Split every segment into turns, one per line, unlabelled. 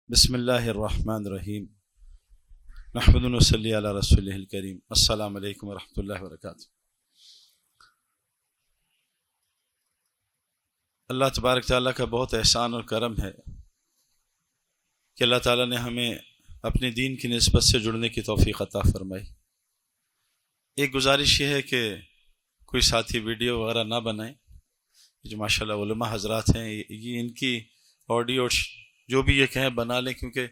بسم اللہ الرحمن الرحیم نحمد و صلی علی رسول الکریم السلام علیکم ورحمۃ اللہ وبرکاتہ۔ اللہ تبارک تعالیٰ کا بہت احسان اور کرم ہے کہ اللہ تعالیٰ نے ہمیں اپنے دین کی نسبت سے جڑنے کی توفیق عطا فرمائی۔ ایک گزارش یہ ہے کہ کوئی ساتھی ویڈیو وغیرہ نہ بنائیں، جو ماشاءاللہ علماء حضرات ہیں یہ ان کی آڈیو جو بھی یہ کہیں بنا لیں، کیونکہ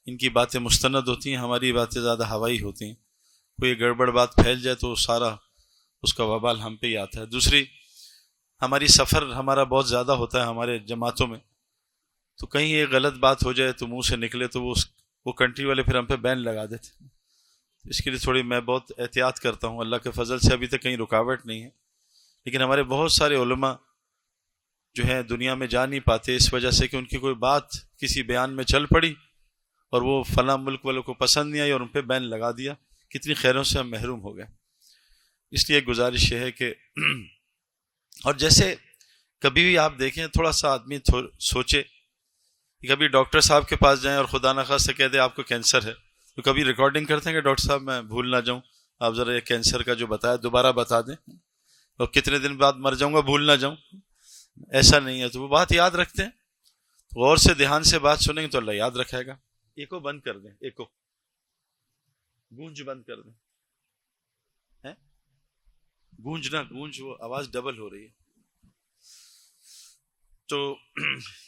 ان کی باتیں مستند ہوتی ہیں، ہماری باتیں زیادہ ہوائی ہوتی ہیں۔ کوئی گڑبڑ بات پھیل جائے تو سارا اس کا وبال ہم پہ ہی آتا ہے۔ دوسری، ہماری سفر ہمارا بہت زیادہ ہوتا ہے ہمارے جماعتوں میں، تو کہیں ایک غلط بات ہو جائے تو منہ سے نکلے تو وہ کنٹری والے پھر ہم پہ بین لگا دیتے ہیں۔ اس کے لیے تھوڑی میں بہت احتیاط کرتا ہوں۔ اللہ کے فضل سے ابھی تک کہیں رکاوٹ نہیں ہے، لیکن ہمارے بہت سارے علماء جو ہیں دنیا میں جا نہیں پاتے اس وجہ سے کہ ان کی کوئی بات کسی بیان میں چل پڑی اور وہ فلاں ملک والوں کو پسند نہیں آئی اور ان پہ بین لگا دیا۔ کتنی خیروں سے ہم محروم ہو گئے۔ اس لیے گزارش یہ ہے کہ اور جیسے کبھی بھی آپ دیکھیں، تھوڑا سا آدمی سوچے کہ کبھی ڈاکٹر صاحب کے پاس جائیں اور خدا نخواستہ کہہ دے آپ کو کینسر ہے، تو کبھی ریکارڈنگ کرتے ہیں کہ ڈاکٹر صاحب میں بھول نہ جاؤں، آپ ذرا یہ کینسر کا جو بتایا دوبارہ بتا دیں، اور کتنے دن بعد مر جاؤں گا بھول نہ جاؤں۔ ایسا نہیں ہے، تو وہ بات یاد رکھتے ہیں، غور سے دھیان سے بات سنیں گے تو اللہ یاد رکھے گا۔ ایکو بند کر دیں، ایکو گونج بند کر دیں، گونج نہ گونج، وہ آواز ڈبل ہو رہی ہے۔ تو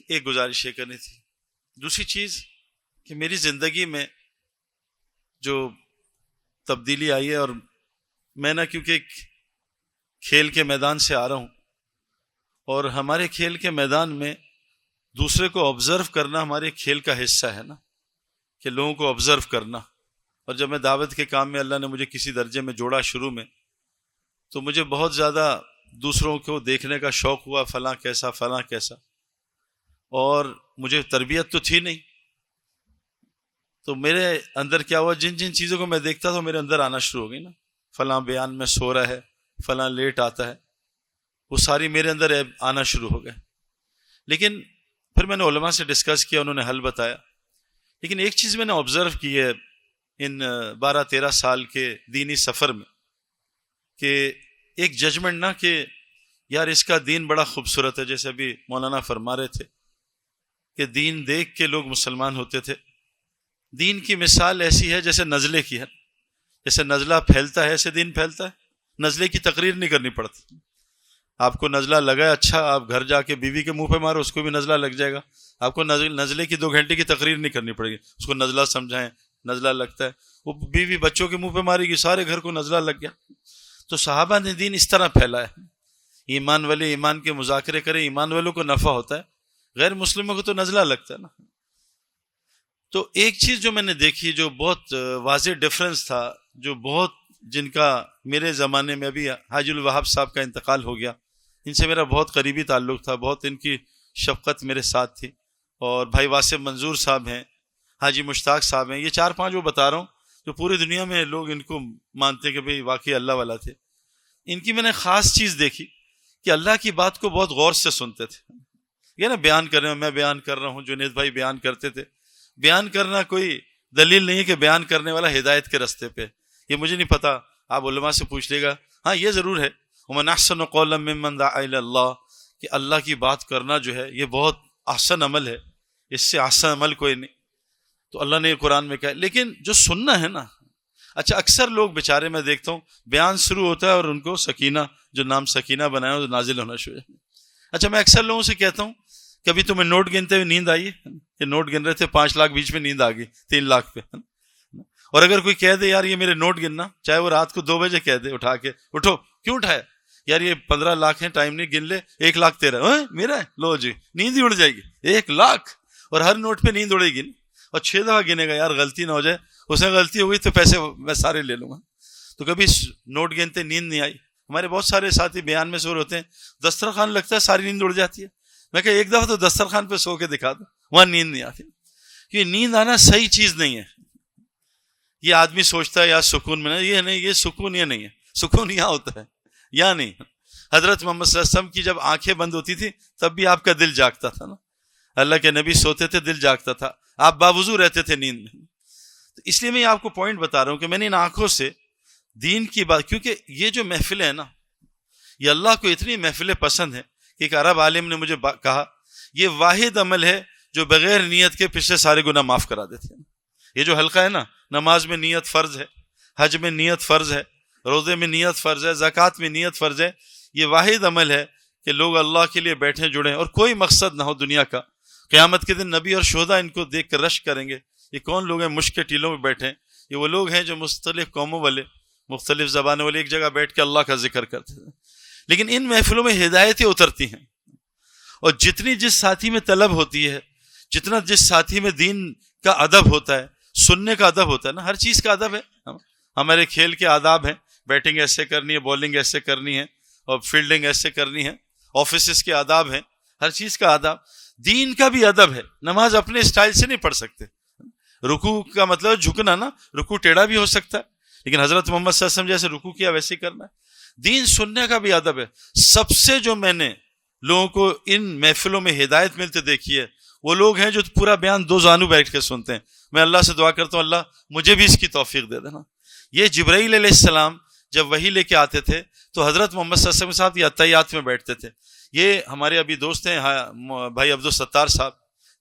ایک گزارش یہ کرنی تھی۔ دوسری چیز کہ میری زندگی میں جو تبدیلی آئی ہے، اور میں نہ کیونکہ کھیل کے میدان سے آ رہا ہوں، اور ہمارے کھیل کے میدان میں دوسرے کو آبزرو کرنا ہمارے کھیل کا حصہ ہے نا، کہ لوگوں کو آبزرو کرنا۔ اور جب میں دعوت کے کام میں اللہ نے مجھے کسی درجے میں جوڑا شروع میں، تو مجھے بہت زیادہ دوسروں کو دیکھنے کا شوق ہوا، فلاں کیسا فلاں کیسا، اور مجھے تربیت تو تھی نہیں، تو میرے اندر کیا ہوا، جن جن چیزوں کو میں دیکھتا تھا میرے اندر آنا شروع ہو گئی نا۔ فلاں بیان میں سو رہا ہے، فلاں لیٹ آتا ہے، وہ ساری میرے اندر آنا شروع ہو گئے۔ لیکن پھر میں نے علماء سے ڈسکس کیا، انہوں نے حل بتایا۔ لیکن ایک چیز میں نے آبزرو کی ہے ان 12-13 سال کے دینی سفر میں، کہ ایک ججمنٹ نہ کہ یار اس کا دین بڑا خوبصورت ہے، جیسے ابھی مولانا فرما رہے تھے کہ دین دیکھ کے لوگ مسلمان ہوتے تھے۔ دین کی مثال ایسی ہے جیسے نزلے کی ہے، جیسے نزلہ پھیلتا ہے ایسے دین پھیلتا ہے۔ نزلے کی تقریر نہیں کرنی پڑتی۔ آپ کو نزلہ لگا، اچھا آپ گھر جا کے بیوی کے منہ پہ مارو، اس کو بھی نزلہ لگ جائے گا۔ آپ کو نزلے کی 2 گھنٹے کی تقریر نہیں کرنی پڑے گی، اس کو نزلہ سمجھائیں، نزلہ لگتا ہے، وہ بیوی بچوں کے منہ پہ مارے گی، سارے گھر کو نزلہ لگ گیا۔ تو صحابہ نے دین اس طرح پھیلا ہے۔ ایمان والے ایمان کے مذاکرے کریں، ایمان والوں کو نفع ہوتا ہے، غیر مسلموں کو تو نزلہ لگتا ہے نا۔ تو ایک چیز جو میں نے دیکھی، جو بہت واضح ڈفرنس تھا، جو بہت جن کا میرے زمانے میں ابھی حاجی الوہاب صاحب کا انتقال ہو گیا، ان سے میرا بہت قریبی تعلق تھا، بہت ان کی شفقت میرے ساتھ تھی۔ اور بھائی واسف منظور صاحب ہیں، حاجی مشتاق صاحب ہیں، یہ 4-5 وہ بتا رہا ہوں جو پوری دنیا میں لوگ ان کو مانتے کہ بھئی واقعی اللہ والا تھے۔ ان کی میں نے خاص چیز دیکھی کہ اللہ کی بات کو بہت غور سے سنتے تھے۔ یہ نا بیان کر رہے ہیں، میں بیان کر رہا ہوں، جنید بھائی بیان کرتے تھے۔ بیان کرنا کوئی دلیل نہیں ہے کہ بیان کرنے والا ہدایت کے رستے پہ، یہ مجھے نہیں پتا، آپ علماء سے پوچھ لے گا۔ ہاں یہ ضرور ہے، وَمَنْ أَحْسَنُ قَوْلًا مِّمَّنْ دَعَا إِلَى اللَّهِ، کہ اللہ کی بات کرنا جو ہے یہ بہت احسن عمل ہے، اس سے احسن عمل کوئی نہیں۔ تو اللہ نے یہ قرآن میں کہا۔ لیکن جو سننا ہے نا، اچھا اکثر لوگ بیچارے میں دیکھتا ہوں بیان شروع ہوتا ہے اور ان کو سکینہ، جو نام سکینہ بنایا وہ نازل ہونا شروع ہے۔ اچھا میں اکثر لوگوں سے کہتا ہوں کبھی تمہیں نوٹ گنتے ہوئے نیند آئی ہے؟ کہ نوٹ گن رہے تھے 5 لاکھ، بیچ میں نیند آ گئی 3 لاکھ پہ، اور اگر کوئی کہہ دے یار یہ میرے نوٹ گننا، چاہے وہ رات کو 2 بجے کہہ دے اٹھا کے، اٹھو کیوں اٹھایا یار، یہ 15 لاکھ ہیں، ٹائم نہیں، گن لے، 1 لاکھ تیرا میرا ہے، لو جی نیند ہی اڑ جائے گی۔ 1 لاکھ، اور ہر نوٹ پہ نیند اڑے گی، اور 6 دفعہ گنے گا، یار غلطی نہ ہو جائے، اس میں غلطی ہو گئی تو پیسے میں سارے لے لوں گا۔ تو کبھی نوٹ گنتے نیند نہیں آئی۔ ہمارے بہت سارے ساتھی بیان میں سور ہوتے ہیں، دسترخوان لگتا ہے ساری نیند اڑ جاتی ہے۔ میں کہ ایک دفعہ تو دسترخوان پہ سو کے دکھا دو، وہاں نیند نہیں آتی۔ کہ نیند آنا صحیح چیز نہیں ہے۔ یہ آدمی سوچتا ہے یار سکون میں، یہ نہیں، یہ سکون یہ نہیں ہے، سکون یہاں ہوتا ہے، یا نہیں۔ حضرت محمد صلی اللہ علیہ وسلم کی جب آنکھیں بند ہوتی تھی تب بھی آپ کا دل جاگتا تھا نا، اللہ کے نبی سوتے تھے دل جاگتا تھا۔ آپ باوضو رہتے تھے نیند میں. تو اس لیے میں آپ کو پوائنٹ بتا رہا ہوں کہ میں نے ان آنکھوں سے دین کی بات, کیونکہ یہ جو محفلیں ہیں نا, یہ اللہ کو اتنی محفلیں پسند ہیں کہ ایک عرب عالم نے مجھے کہا یہ واحد عمل ہے جو بغیر نیت کے پچھلے سارے گناہ معاف کرا دیتے ہیں. یہ جو حلقہ ہے نا, نماز میں نیت فرض ہے, حج میں نیت فرض ہے, روزے میں نیت فرض ہے, زکوٰۃ میں نیت فرض ہے. یہ واحد عمل ہے کہ لوگ اللہ کے لیے بیٹھیں جڑیں اور کوئی مقصد نہ ہو دنیا کا. قیامت کے دن نبی اور شہداء ان کو دیکھ کر رشک کریں گے, یہ کون لوگ ہیں مشک کے ٹیلوں میں بیٹھے ہیں؟ یہ وہ لوگ ہیں جو مختلف قوموں والے, مختلف زبانوں والے ایک جگہ بیٹھ کے اللہ کا ذکر کرتے ہیں. لیکن ان محفلوں میں ہدایتیں اترتی ہیں, اور جتنی جس ساتھی میں طلب ہوتی ہے, جتنا جس ساتھی میں دین کا ادب ہوتا ہے, سننے کا ادب ہوتا ہے نا, ہر چیز کا ادب ہے. ہمارے کھیل کے آداب ہیں, بیٹنگ ایسے کرنی ہے, بولنگ ایسے کرنی ہے, اور فیلڈنگ ایسے کرنی ہے. آفیسز کے آداب ہیں, ہر چیز کا آداب. دین کا بھی ادب ہے. نماز اپنے اسٹائل سے نہیں پڑھ سکتے. رکوع کا مطلب جھکنا نا, رکوع ٹیڑھا بھی ہو سکتا ہے, لیکن حضرت محمد صلی اللہ علیہ وسلم جیسے رکوع کیا ویسے ہی کرنا ہے. دین سننے کا بھی ادب ہے. سب سے جو میں نے لوگوں کو ان محفلوں میں ہدایت ملتے دیکھی ہے, وہ لوگ ہیں جو پورا بیان دو زانو بیٹھ کے سنتے ہیں. میں اللہ سے دعا کرتا ہوں اللہ مجھے بھی اس کی توفیق دے دینا. یہ جبرائیل علیہ السلام جب وحی لے کے آتے تھے تو حضرت محمد صلی اللہ علیہ وسلم کے ساتھ یہ اتحیات میں بیٹھتے تھے. یہ ہمارے ابھی دوست ہیں بھائی عبدالستار صاحب,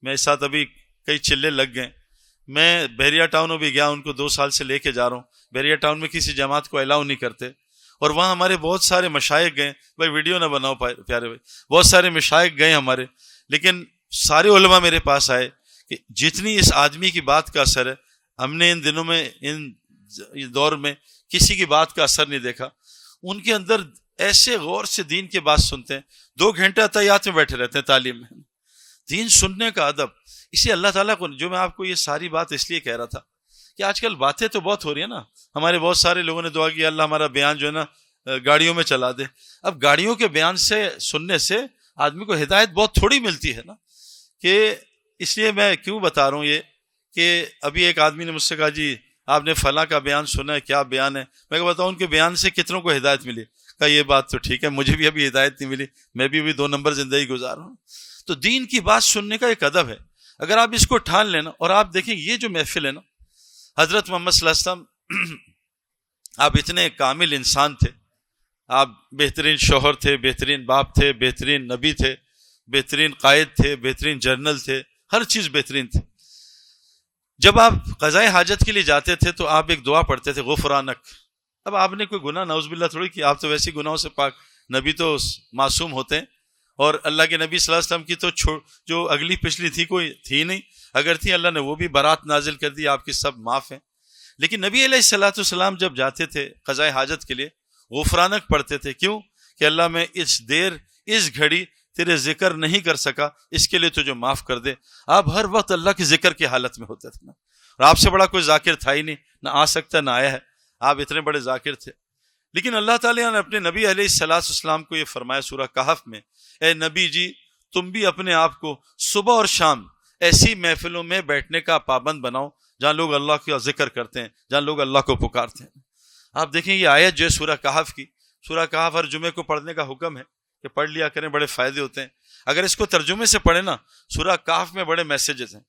میرے ساتھ ابھی کئی چلے لگ گئے. میں بحریہ ٹاؤن میں بھی گیا, ان کو 2 سال سے لے کے جا رہا ہوں. بحریہ ٹاؤن میں کسی جماعت کو الاؤ نہیں کرتے, اور وہاں ہمارے بہت سارے مشائخ گئے. بھائی ویڈیو نہ بناؤ پیارے بھائی, بہت سارے مشائخ گئے ہمارے, لیکن سارے علماء میرے پاس آئے کہ جتنی اس آدمی کی بات کا اثر ہے, ہم نے ان دنوں میں ان دور میں کسی کی بات کا اثر نہیں دیکھا. ان کے اندر ایسے غور سے دین کی بات سنتے ہیں, 2 گھنٹے اتحیات میں بیٹھے رہتے ہیں تعلیم میں. دین سننے کا ادب. اسی اللہ تعالیٰ کو, جو میں آپ کو یہ ساری بات اس لیے کہہ رہا تھا کہ آج کل باتیں تو بہت ہو رہی ہیں نا. ہمارے بہت سارے لوگوں نے دعا کی اللہ ہمارا بیان جو ہے نا گاڑیوں میں چلا دے. اب گاڑیوں کے بیان سے سننے سے آدمی کو ہدایت بہت تھوڑی ملتی ہے نا. کہ اس لیے میں کیوں بتا رہا ہوں یہ, کہ ابھی ایک آدمی نے مجھ سے کہا جی آپ نے فلاں کا بیان سنا ہے, کیا بیان ہے؟ میں کہ بتاؤں ان کے بیان سے کتنوں کو ہدایت ملی. کہا یہ بات تو ٹھیک ہے, مجھے بھی ابھی ہدایت نہیں ملی, میں بھی ابھی 2 نمبر زندگی گزار رہا ہوں. تو دین کی بات سننے کا ایک ادب ہے. اگر آپ اس کو ٹھان لینا, اور آپ دیکھیں یہ جو محفل ہے نا, حضرت محمد صلی اللہ علیہ وسلم آپ اتنے کامل انسان تھے, آپ بہترین شوہر تھے, بہترین باپ تھے, بہترین نبی تھے, بہترین قائد تھے, بہترین جنرل تھے, ہر چیز بہترین تھی. جب آپ قضائے حاجت کے لیے جاتے تھے تو آپ ایک دعا پڑھتے تھے غفرانک. اب آپ نے کوئی گناہ نعوذ باللہ تھوڑی کی, آپ تو ویسے گناہوں سے پاک, نبی تو معصوم ہوتے ہیں, اور اللہ کے نبی صلی اللہ علیہ وسلم کی تو جو اگلی پچھلی تھی کوئی تھی نہیں, اگر تھی اللہ نے وہ بھی برات نازل کر دی, آپ کی سب معاف ہیں. لیکن نبی علیہ الصلوۃ والسلام جب جاتے تھے قضائے حاجت کے لیے غفرانک پڑھتے تھے. کیوں؟ کہ اللہ میں اس گھڑی تیرے ذکر نہیں کر سکا, اس کے لیے تجھے معاف کر دے. آپ ہر وقت اللہ کے ذکر کی حالت میں ہوتے تھے نا, اور آپ سے بڑا کوئی ذاکر تھا ہی نہیں, نہ آ سکتا نہ آیا ہے, آپ اتنے بڑے ذاکر تھے. لیکن اللہ تعالیٰ نے اپنے نبی علیہ الصلوۃ والسلام کو یہ فرمایا سورہ کہف میں, اے نبی جی تم بھی اپنے آپ کو صبح اور شام ایسی محفلوں میں بیٹھنے کا پابند بناؤ جہاں لوگ اللہ کا ذکر کرتے ہیں, جہاں لوگ اللہ کو پکارتے ہیں. آپ دیکھیں یہ آیت جو ہے سورہ کہف کی, سورہ کہف ہر جمعے کو پڑھنے کا حکم ہے کہ پڑھ لیا کریں, بڑے فائدے ہوتے ہیں. اگر اس کو ترجمے سے پڑھیں نا, سورہ کہف میں بڑے میسیجز ہیں,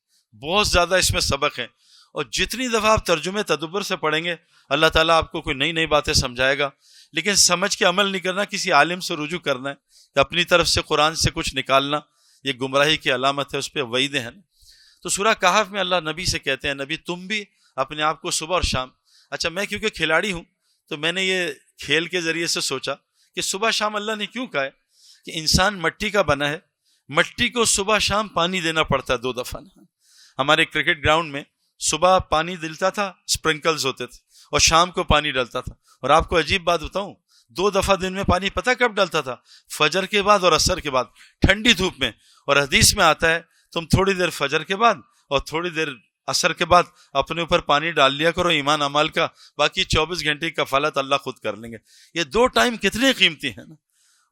بہت زیادہ اس میں سبق ہیں, اور جتنی دفعہ آپ ترجمے تدبر سے پڑھیں گے اللہ تعالیٰ آپ کو کوئی نئی نئی باتیں سمجھائے گا. لیکن سمجھ کے عمل نہیں کرنا, کسی عالم سے رجوع کرنا ہے, یا اپنی طرف سے قرآن سے کچھ نکالنا, یہ گمراہی کی علامت ہے, اس پہ وعیدیں ہیں. تو سورہ کہف میں اللہ نبی سے کہتے ہیں نبی تم بھی اپنے آپ کو صبح اور شام. اچھا میں کیونکہ کھلاڑی ہوں تو میں نے یہ کھیل کے ذریعے سے سوچا کہ صبح شام اللہ نے کیوں کہا ہے, کہ انسان مٹی کا بنا ہے, مٹی کو صبح شام پانی دینا پڑتا ہے 2 دفعہ. ہمارے کرکٹ گراؤنڈ میں صبح پانی ڈلتا تھا, اسپرنکلز ہوتے تھے, اور شام کو پانی ڈلتا تھا. اور آپ کو عجیب بات بتاؤں, 2 دفعہ دن میں پانی پتہ کب ڈلتا تھا؟ فجر کے بعد اور عصر کے بعد, ٹھنڈی دھوپ میں. اور حدیث میں آتا ہے تم تھوڑی دیر فجر کے بعد اور تھوڑی دیر عصر کے بعد اپنے اوپر پانی ڈال لیا کرو ایمان عمال کا, باقی 24 گھنٹے کی کفالت اللہ خود کر لیں گے. یہ 2 ٹائم کتنے قیمتی ہیں نا,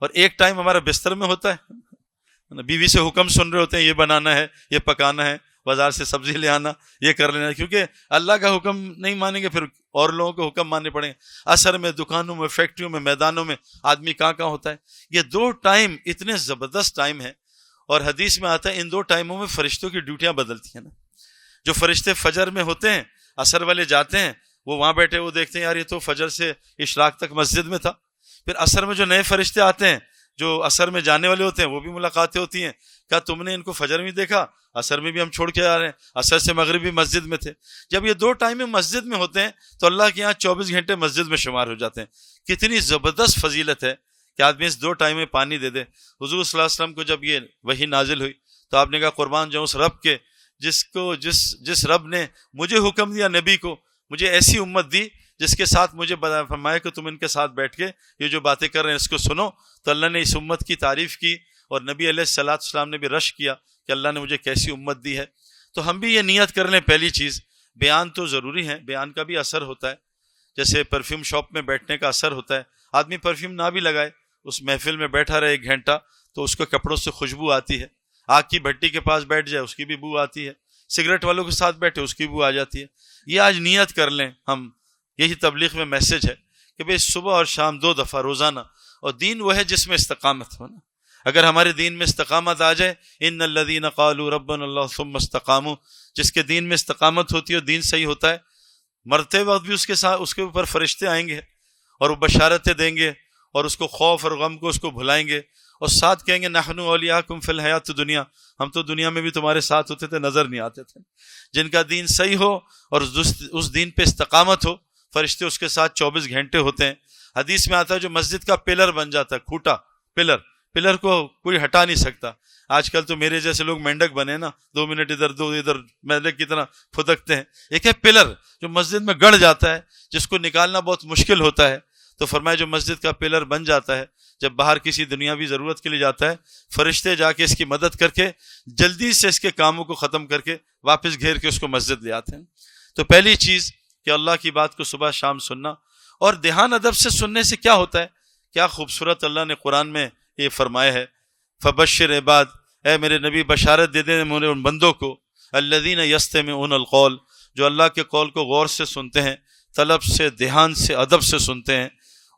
اور ایک ٹائم ہمارا بستر میں ہوتا ہے, بیوی سے حکم سن رہے ہوتے ہیں, یہ بنانا ہے, یہ پکانا ہے, بازار سے سبزی لے آنا, یہ کر لینا, کیونکہ اللہ کا حکم نہیں مانیں گے پھر اور لوگوں کو حکم ماننے پڑیں گے. عصر میں دکانوں میں, فیکٹریوں میں, میدانوں میں آدمی کہاں ہوتا ہے. یہ 2 ٹائم اتنے زبردست ٹائم ہیں, اور حدیث میں آتا ہے ان 2 ٹائموں میں فرشتوں کی ڈیوٹیاں بدلتی ہیں نا. جو فرشتے فجر میں ہوتے ہیں عصر والے جاتے ہیں، وہ وہاں بیٹھے وہ دیکھتے ہیں یار یہ تو فجر سے اشراق تک مسجد میں تھا. پھر عصر میں جو نئے فرشتے آتے ہیں جو عصر میں جانے والے ہوتے ہیں وہ بھی ملاقاتیں ہوتی ہیں. کہا تم نے ان کو فجر میں دیکھا؟ عصر میں بھی ہم چھوڑ کے آ رہے ہیں، عصر سے مغرب بھی مسجد میں تھے. جب یہ 2 ٹائم میں مسجد میں ہوتے ہیں تو اللہ کے یہاں 24 گھنٹے مسجد میں شمار ہو جاتے ہیں. کتنی زبردست فضیلت ہے کہ آدمی اس 2 ٹائم میں پانی دے دے. حضور صلی اللہ علیہ وسلم کو جب یہ وحی نازل ہوئی تو آپ نے کہا قربان جاؤں اس رب کے جس رب نے مجھے حکم دیا، نبی کو مجھے ایسی امت دی جس کے ساتھ مجھے فرمایا کہ تم ان کے ساتھ بیٹھ کے یہ جو باتیں کر رہے ہیں اس کو سنو. تو اللہ نے اس امت کی تعریف کی اور نبی علیہ الصلوۃ والسلام نے بھی رش کیا کہ اللہ نے مجھے کیسی امت دی ہے. تو ہم بھی یہ نیت کر لیں. پہلی چیز بیان تو ضروری ہے، بیان کا بھی اثر ہوتا ہے. جیسے پرفیوم شاپ میں بیٹھنے کا اثر ہوتا ہے. آدمی پرفیوم نہ بھی لگائے اس محفل میں بیٹھا رہے 1 گھنٹہ تو اس کو کپڑوں سے خوشبو آتی ہے. آگ کی بھٹی کے پاس بیٹھ جائے اس کی بھی بو آتی ہے. سگریٹ والوں کے ساتھ بیٹھے اس کی بو آ جاتی ہے. یہ آج نیت کر لیں ہم. یہی تبلیغ میں میسج ہے کہ بھئی صبح اور شام 2 دفعہ روزانہ. اور دین وہ ہے جس میں استقامت ہو نا. اگر ہمارے دین میں استقامت آ جائے، ان الذین قالوا ربنا اللہ ثم استقاموا، جس کے دین میں استقامت ہوتی ہے اور دین صحیح ہوتا ہے، مرتے وقت بھی اس کے ساتھ اس کے اوپر فرشتے آئیں گے اور وہ بشارتیں دیں گے اور اس کو خوف اور غم کو اس کو بھلائیں گے اور ساتھ کہیں گے نحن اولیاءکم فی الحیات الدنیا، ہم تو دنیا میں بھی تمہارے ساتھ ہوتے تھے، نظر نہیں آتے تھے. جن کا دین صحیح ہو اور اس دین پہ استقامت ہو، فرشتے اس کے ساتھ 24 گھنٹے ہوتے ہیں. حدیث میں آتا ہے جو مسجد کا پلر بن جاتا ہے، کھوٹا پلر کو کوئی ہٹا نہیں سکتا. آج کل تو میرے جیسے لوگ مینڈک بنے نا، 2 منٹ ادھر 2 ادھر مینڈک کی طرح پھدکتے ہیں. ایک ہے پلر جو مسجد میں گڑ جاتا ہے، جس کو نکالنا بہت مشکل ہوتا ہے. تو فرمایا جو مسجد کا پلر بن جاتا ہے، جب باہر کسی دنیاوی ضرورت کے لیے جاتا ہے، فرشتے جا کے اس کی مدد کر کے جلدی سے اس کے کاموں کو ختم کر کے واپس گھیر کے اس کو مسجد لے آتے ہیں. تو پہلی چیز کہ اللہ کی بات کو صبح شام سننا. اور دھیان ادب سے سننے سے کیا ہوتا ہے؟ کیا خوبصورت اللہ نے قرآن میں یہ فرمایا ہے، فبشر عباد، اے میرے نبی بشارت دے دیں میرے ان بندوں کو، الذین یستمعون القول، جو اللہ کے قول کو غور سے سنتے ہیں، طلب سے، دھیان سے، ادب سے سنتے ہیں،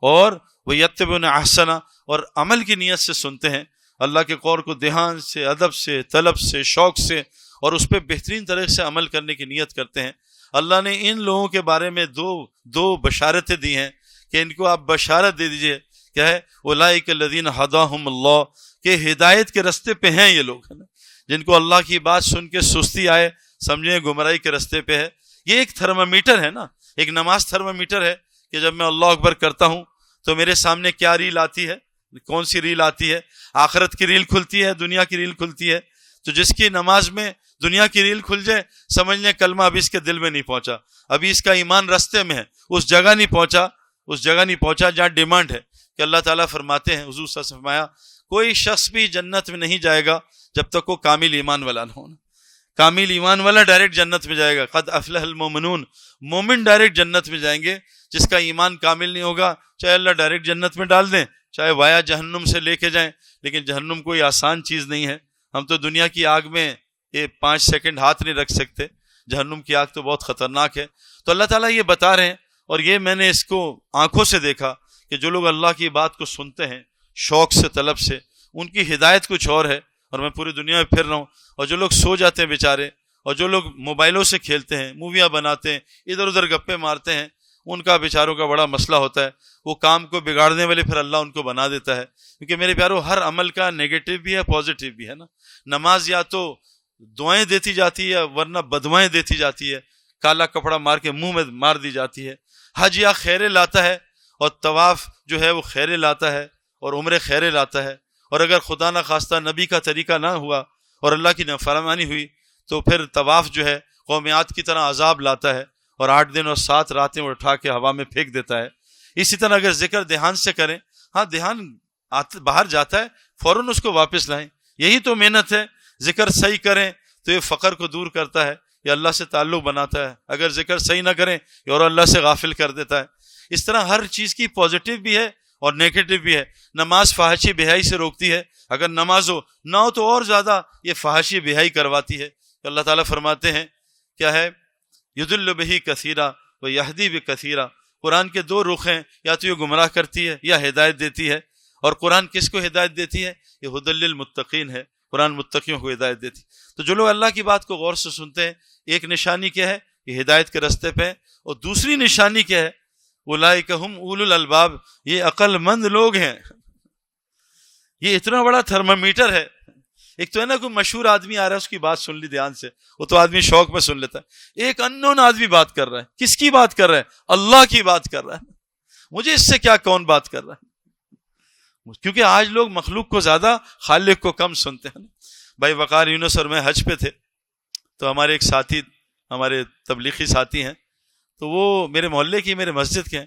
اور وہ یتبعون احسنہ، اور عمل کی نیت سے سنتے ہیں. اللہ کے قول کو دھیان سے، ادب سے، طلب سے، شوق سے، اور اس پہ بہترین طریقے سے عمل کرنے کی نیت کرتے ہیں. اللہ نے ان لوگوں کے بارے میں دو بشارتیں دی ہیں کہ ان کو آپ بشارت دے دیجئے. کیا ہے؟ اولئک الذین ھداھم اللہ، کہ ہدایت کے رستے پہ ہیں یہ لوگ، ہے نا. جن کو اللہ کی بات سن کے سستی آئے، سمجھیں گمراہی کے رستے پہ ہے. یہ ایک تھرمامیٹر ہے نا، ایک نماز تھرمامیٹر ہے کہ جب میں اللہ اکبر کرتا ہوں تو میرے سامنے کیا ریل آتی ہے، کون سی ریل آتی ہے؟ آخرت کی ریل کھلتی ہے، دنیا کی ریل کھلتی ہے. تو جس کی نماز میں دنیا کی ریل کھل جائے، سمجھ لیں کلمہ ابھی اس کے دل میں نہیں پہنچا، ابھی اس کا ایمان رستے میں ہے، اس جگہ نہیں پہنچا جہاں ڈیمانڈ ہے. کہ اللہ تعالیٰ فرماتے ہیں، حضور صلی اللہ علیہ وسلم فرمایا کوئی شخص بھی جنت میں نہیں جائے گا جب تک وہ کامل ایمان والا نہ ہو. کامل ایمان والا ڈائریکٹ جنت میں جائے گا. قد افلح المومنون، مومن ڈائریکٹ جنت میں جائیں گے. جس کا ایمان کامل نہیں ہوگا چاہے اللہ ڈائریکٹ جنت میں ڈال دیں، چاہے وایا جہنم سے لے کے جائیں، لیکن جہنم کوئی آسان چیز نہیں ہے. ہم تو دنیا کی آگ میں یہ 5 سیکنڈ ہاتھ نہیں رکھ سکتے، جہنم کی آگ تو بہت خطرناک ہے. تو اللہ تعالیٰ یہ بتا رہے ہیں، اور یہ میں نے اس کو آنکھوں سے دیکھا کہ جو لوگ اللہ کی بات کو سنتے ہیں شوق سے، طلب سے، ان کی ہدایت کچھ اور ہے. اور میں پوری دنیا میں پھر رہا ہوں، اور جو لوگ سو جاتے ہیں بیچارے، اور جو لوگ موبائلوں سے کھیلتے ہیں، موویاں بناتے ہیں، ادھر ادھر گپے مارتے ہیں، ان کا بیچاروں کا بڑا مسئلہ ہوتا ہے. وہ کام کو بگاڑنے والے پھر اللہ ان کو بنا دیتا ہے. کیونکہ میرے پیارو ہر عمل کا نیگیٹو بھی ہے، پازیٹیو بھی ہے نا. نماز یا تو دعائیں دیتی جاتی ہے ورنہ بدوائیں دیتی جاتی ہے، کالا کپڑا مار کے منہ میں مار دی جاتی ہے. حج یا خیرے لاتا ہے، اور طواف جو ہے وہ خیرے لاتا ہے، اور عمرے خیرے لاتا ہے. اور اگر خدا نہ خواستہ نبی کا طریقہ نہ ہوا اور اللہ کی نافرمانی ہوئی تو پھر طواف جو ہے قومیات کی طرح عذاب لاتا ہے، اور 8 دن اور 7 راتیں اٹھا کے ہوا میں پھینک دیتا ہے. اسی طرح اگر ذکر دھیان سے کریں، ہاں دھیان باہر جاتا ہے فوراً اس کو واپس لائیں، یہی تو محنت ہے. ذکر صحیح کریں تو یہ فقر کو دور کرتا ہے، یہ اللہ سے تعلق بناتا ہے. اگر ذکر صحیح نہ کریں یہ اور اللہ سے غافل کر دیتا ہے. اس طرح ہر چیز کی پازیٹیو بھی ہے اور نیگیٹو بھی ہے. نماز فحاشی بے-حیائی سے روکتی ہے، اگر نماز ہو نہ ہو تو اور زیادہ یہ فحاشی بے-حیائی کرواتی ہے. اللہ تعالیٰ فرماتے ہیں کیا ہے، یضل بہ کثیرا و یہدی بکثیرا. قرآن کے 2 رخ ہیں، یا تو یہ گمراہ کرتی ہے یا ہدایت دیتی ہے. اور قرآن کس کو ہدایت دیتی ہے؟ یہ ھدی للمتقین ہے، قرآن متقیوں کو ہدایت دیتی. تو جو لوگ اللہ کی بات کو غور سے سنتے ہیں، ایک نشانی کیا ہے؟ یہ ہدایت کے رستے پہ. اور دوسری نشانی کیا ہے؟ اولئک ھم اولو الالباب، یہ عقل مند لوگ ہیں. یہ اتنا بڑا تھرمامیٹر ہے. ایک تو ہے نا کوئی مشہور آدمی آ رہا ہے، اس کی بات سن لی دھیان سے، وہ تو آدمی شوق میں سن لیتا ہے. ایک اننون آدمی بات کر رہا ہے. کس کی بات کر رہا ہے؟ اللہ کی بات کر رہا ہے. مجھے اس سے کیا کون بات کر رہا ہے؟ کیونکہ آج لوگ مخلوق کو زیادہ، خالق کو کم سنتے ہیں. بھائی وقار یونس اور میں حج پہ تھے، تو ہمارے ایک ساتھی، ہمارے تبلیغی ساتھی ہیں، تو وہ میرے محلے کی، میرے مسجد کے ہیں.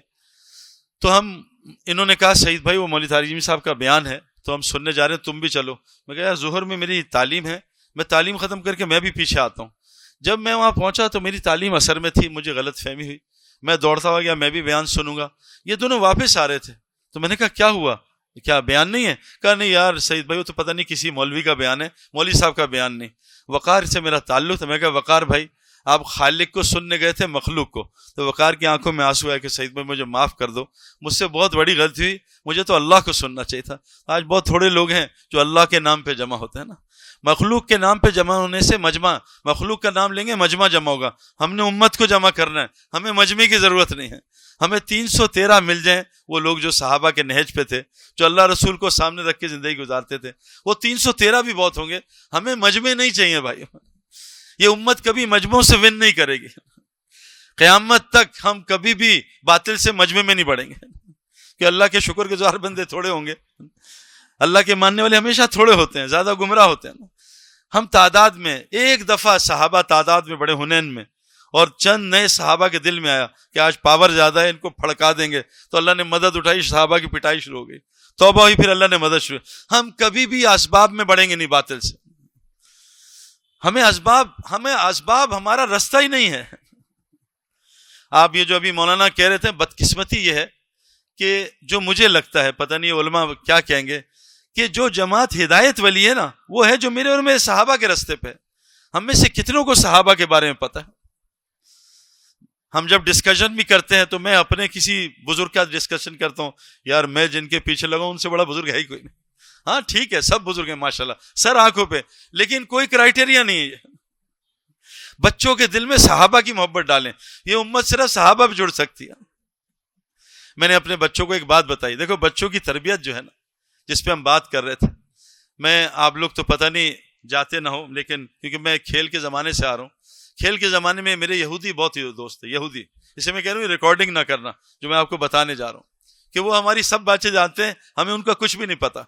تو انہوں نے کہا سعید بھائی وہ مولوی طارق صاحب کا بیان ہے تو ہم سننے جا رہے ہیں، تم بھی چلو. میں کہا ظہر میں میری تعلیم ہے، میں تعلیم ختم کر کے میں بھی پیچھے آتا ہوں. جب میں وہاں پہنچا تو میری تعلیم اثر میں تھی، مجھے غلط فہمی ہوئی، میں دوڑتا ہوا گیا، میں بھی بیان سنوں گا. یہ دونوں واپس آ رہے تھے، تو میں نے کہا کیا ہوا، کیا بیان نہیں ہے؟ کہا نہیں یار سعید بھائی وہ تو پتہ نہیں کسی مولوی کا بیان ہے، مولوی صاحب کا بیان نہیں. وقار سے میرا تعلق تھا. میں کہا وقار بھائی آپ خالق کو سننے گئے تھے مخلوق کو. تو وقار کی آنکھوں میں آنسو آئے کہ سعید بھائی مجھے معاف کر دو، مجھ سے بہت بڑی غلطی ہوئی، مجھے تو اللہ کو سننا چاہیے تھا. آج بہت تھوڑے لوگ ہیں جو اللہ کے نام پہ جمع ہوتے ہیں نا. مخلوق کے نام پہ جمع ہونے سے مجمع، مخلوق کا نام لیں گے مجمع جمع ہوگا. ہم نے امت کو جمع کرنا ہے، ہمیں مجمع کی ضرورت نہیں ہے. ہمیں 313 مل جائیں وہ لوگ جو صحابہ کے نہج پہ تھے، جو اللہ رسول کو سامنے رکھ کے زندگی گزارتے تھے، وہ 313 بھی بہت ہوں گے. ہمیں مجمع نہیں چاہیے بھائی. یہ امت کبھی مجموع سے ون نہیں کرے گی. قیامت تک ہم کبھی بھی باطل سے مجمع میں نہیں بڑھیں گے، کہ اللہ کے شکر گزار بندے تھوڑے ہوں گے. اللہ کے ماننے والے ہمیشہ تھوڑے ہوتے ہیں، زیادہ گمراہ ہوتے ہیں. ہم تعداد میں، ایک دفعہ صحابہ تعداد میں بڑے حنین میں، اور چند نئے صحابہ کے دل میں آیا کہ آج پاور زیادہ ہے، ان کو پھڑکا دیں گے، تو اللہ نے مدد اٹھائی، صحابہ کی پٹائی شروع ہو گئی، توبہ ہوئی، پھر اللہ نے مدد شروع. ہم کبھی بھی اسباب میں بڑھیں گے نہیں باطل سے. ہمیں اسباب ہمارا رستہ ہی نہیں ہے. آپ یہ جو ابھی مولانا کہہ رہے تھے، بدقسمتی یہ ہے کہ جو مجھے لگتا ہے، پتہ نہیں علماء کیا کہیں گے، کہ جو جماعت ہدایت والی ہے نا، وہ ہے جو میرے اور میرے صحابہ کے رستے پہ. ہم میں سے کتنوں کو صحابہ کے بارے میں پتہ ہے؟ ہم جب ڈسکشن بھی کرتے ہیں تو میں اپنے کسی بزرگ کا ڈسکشن کرتا ہوں، یار میں جن کے پیچھے لگا ہوں ان سے بڑا بزرگ ہے ہی کوئی نہیں. ہاں ٹھیک ہے، سب بزرگ ہیں ماشاءاللہ، سر آنکھوں پہ، لیکن کوئی کرائٹیریا نہیں ہے. بچوں کے دل میں صحابہ کی محبت ڈالیں. یہ امت صرف صحابہ پہ جڑ سکتی ہے. میں نے اپنے بچوں کو ایک بات بتائی. دیکھو بچوں کی تربیت جو ہے نا، جس پہ ہم بات کر رہے تھے، میں آپ لوگ تو پتہ نہیں جاتے نہ ہو، لیکن کیونکہ میں کھیل کے زمانے سے آ رہا ہوں، کھیل کے زمانے میں میرے یہودی بہت ہی دوست تھے، یہودی. اسے میں کہہ رہا ہوں ریکارڈنگ نہ کرنا جو میں آپ کو بتانے جا رہا ہوں، کہ وہ ہماری سب باتیں جانتے ہیں، ہمیں ان کا کچھ بھی نہیں پتا.